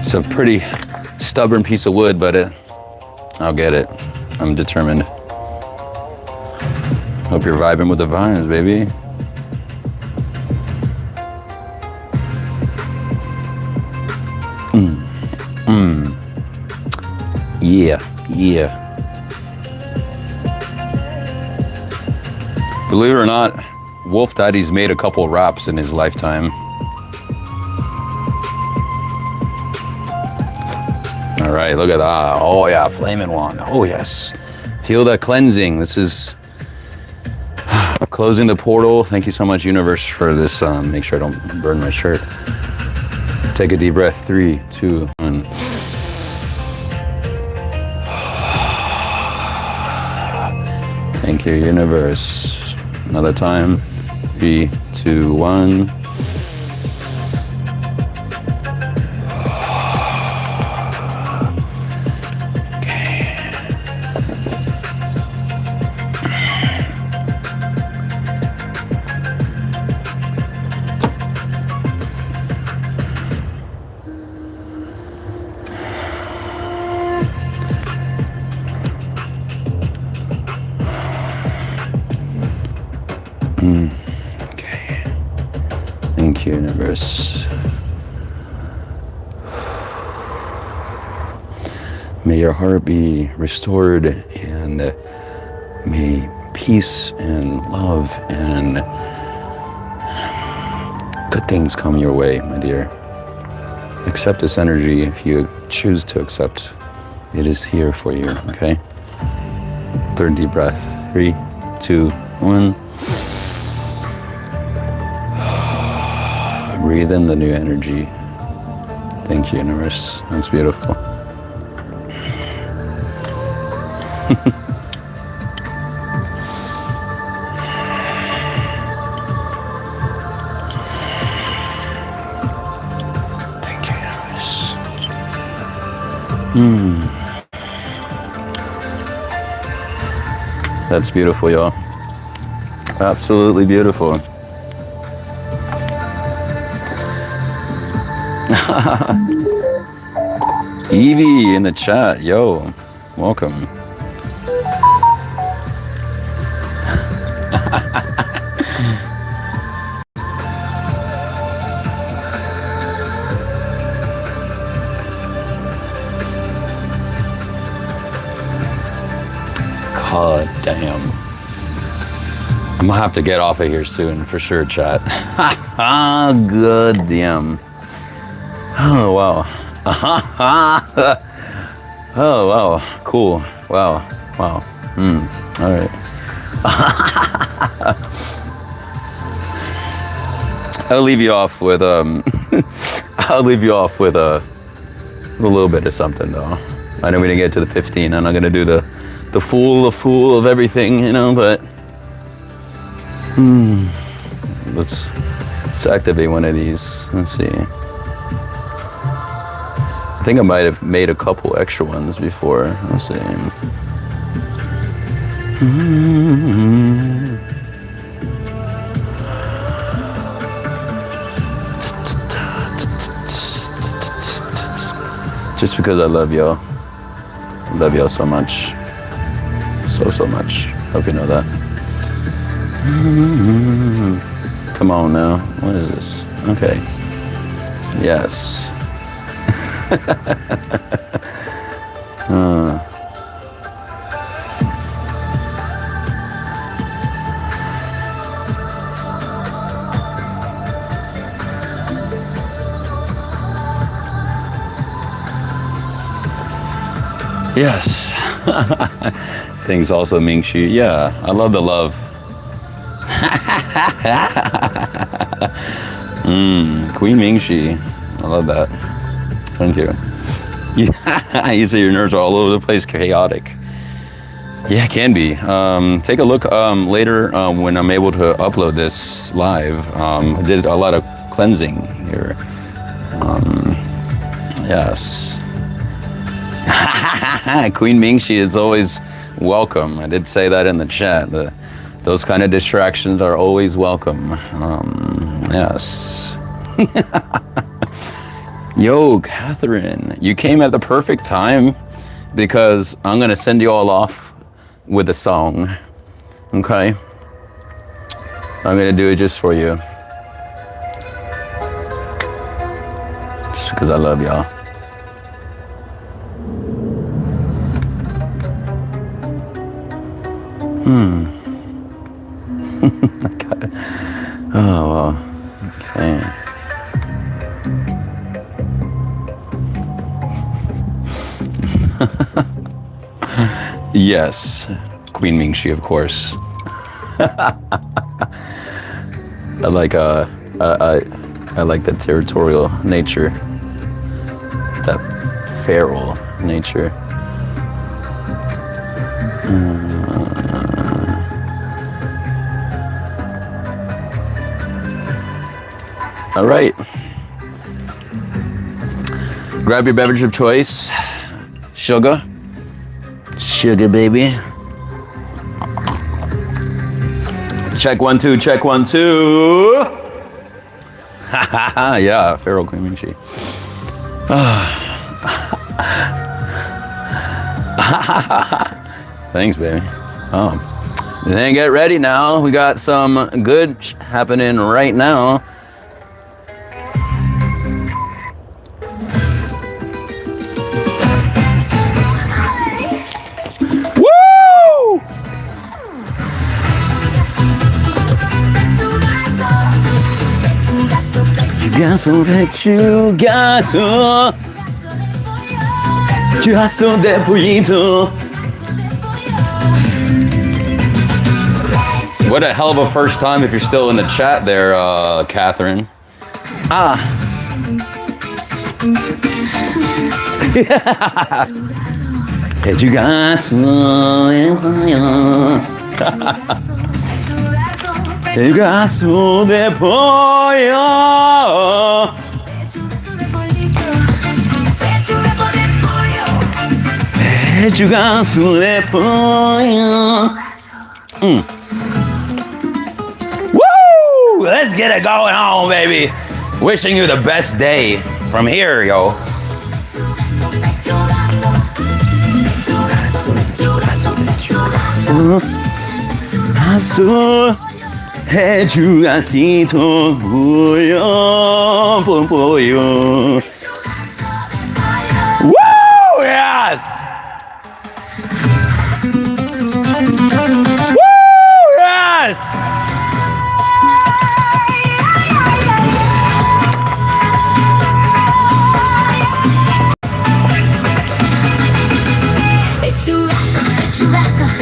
It's a pretty stubborn piece of wood, but I'll get it. I'm determined. Hope you're vibing with the vibes, baby. Yeah. Believe it or not, Wolf Daddy's made a couple raps in his lifetime. All right, look at that. Oh yeah, flaming wand. Oh yes. Feel that cleansing. This is closing the portal. Thank you so much, universe, for this. Make sure I don't burn my shirt. Take a deep breath. 3, 2, 1. Thank you, universe. Another time. 3, 2, 1. Okay. Thank you, universe. May your heart be restored, and may peace and love and good things come your way, my dear. Accept this energy if you choose to accept. It is here for you, okay? Third deep breath. 3, 2, 1. Breathe in the new energy. Thank you, universe. That's beautiful. Thank you, universe. That's beautiful, y'all. Absolutely beautiful. Evie in the chat, yo, welcome. God damn. I'm gonna have to get off of here soon for sure, chat. God damn. Oh, wow. Oh, wow. Cool. Wow. Wow. All right. I'll leave you off with I'll leave you off with a little bit of something though. I know we didn't get to the 15. I'm not gonna do the fool of everything, you know, but let's activate one of these. Let's see. I think I might have made a couple extra ones before. Let's see. Just because I love y'all. I love y'all so much. So much. Hope you know that. Come on now. What is this? Okay. Yes. Yes. Things also Mingxi. Yeah, I love the love. Queen Mingxi. I love that. Thank you. Yeah, you say your nerves are all over the place, chaotic. Yeah, it can be. Take a look later when I'm able to upload this live. I did a lot of cleansing here. Yes. Queen Mingxi is always welcome. I did say that in the chat. Those kind of distractions are always welcome. Yes. Yo, Catherine, you came at the perfect time because I'm going to send you all off with a song. Okay? I'm going to do it just for you. Just because I love y'all. Oh, well. Okay. Yes, Queen Mingxi, of course. I like that territorial nature, that feral nature. All right. Grab your beverage of choice. Sugar. Sugar, baby. Check 1 2, check 1 2. Yeah, feral Queen Mingxi. Thanks, baby. Then get ready now. We got some good happening right now. Gaso de pollito. What a hell of a first time if you're still in the chat there, Catherine. Pedazo de pollo. Pedazo de pollo. Woo! Let's get it going on, baby. Wishing you the best day from here, yo. Pechugacito, pollo, pollo. Woo! Yes! Woo! Yes!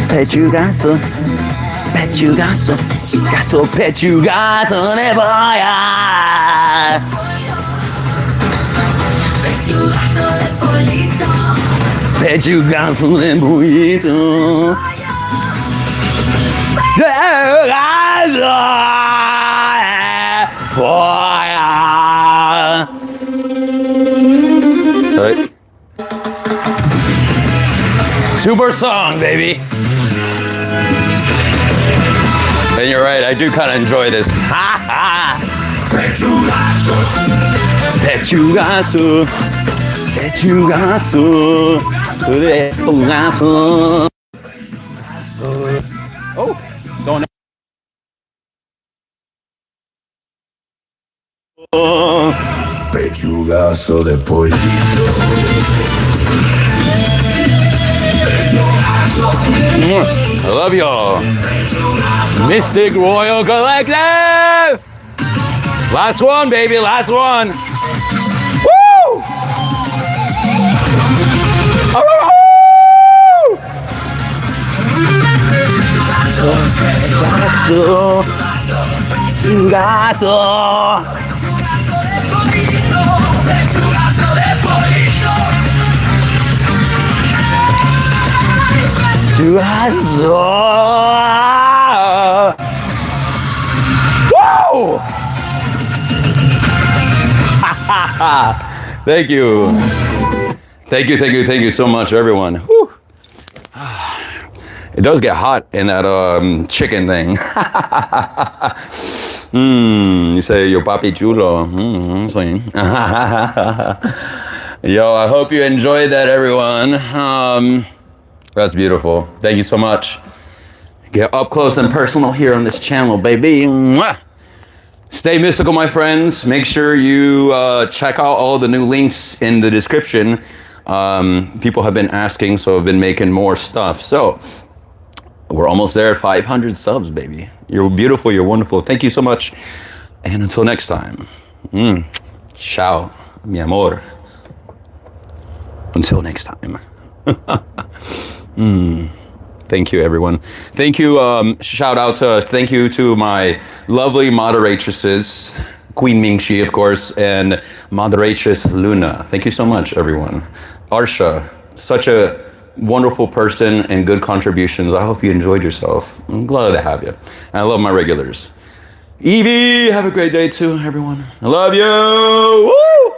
Pechugazo, pechugazo, pechugazo, pechugazo de pollo. Pechugazo de pollito. Pechugazo de pollito. Pechugazo de pollo. Super song, baby. And you're right, I do kind of enjoy this. Ha ha! Pechugazo. Pechugazo. 배추가수 수레가수. Oh, don't. Pechugazo de pollito. I love y'all. Mystic Royal Collective. Last one, baby, last one. Woo! Woo! Thank you. Thank you, thank you, thank you so much, everyone. Whew. It does get hot in that chicken thing. You say, yo papi chulo. Yo, I hope you enjoyed that, everyone. That's beautiful. Thank you so much. Get up close and personal here on this channel, baby. Mwah! Stay mystical, my friends. Make sure you check out all the new links in the description. People have been asking, so I've been making more stuff. So we're almost there at 500 subs, baby. You're beautiful, you're wonderful. Thank you so much. And until next time. Ciao, mi amor. Until next time. Thank you, everyone. Thank you, thank you to my lovely moderatrices, Queen Mingxi, of course, and moderatress Luna. Thank you so much, everyone. Arsha, such a wonderful person and good contributions. I hope you enjoyed yourself. I'm glad to have you. And I love my regulars. Evie, have a great day too, everyone. I love you. Woo!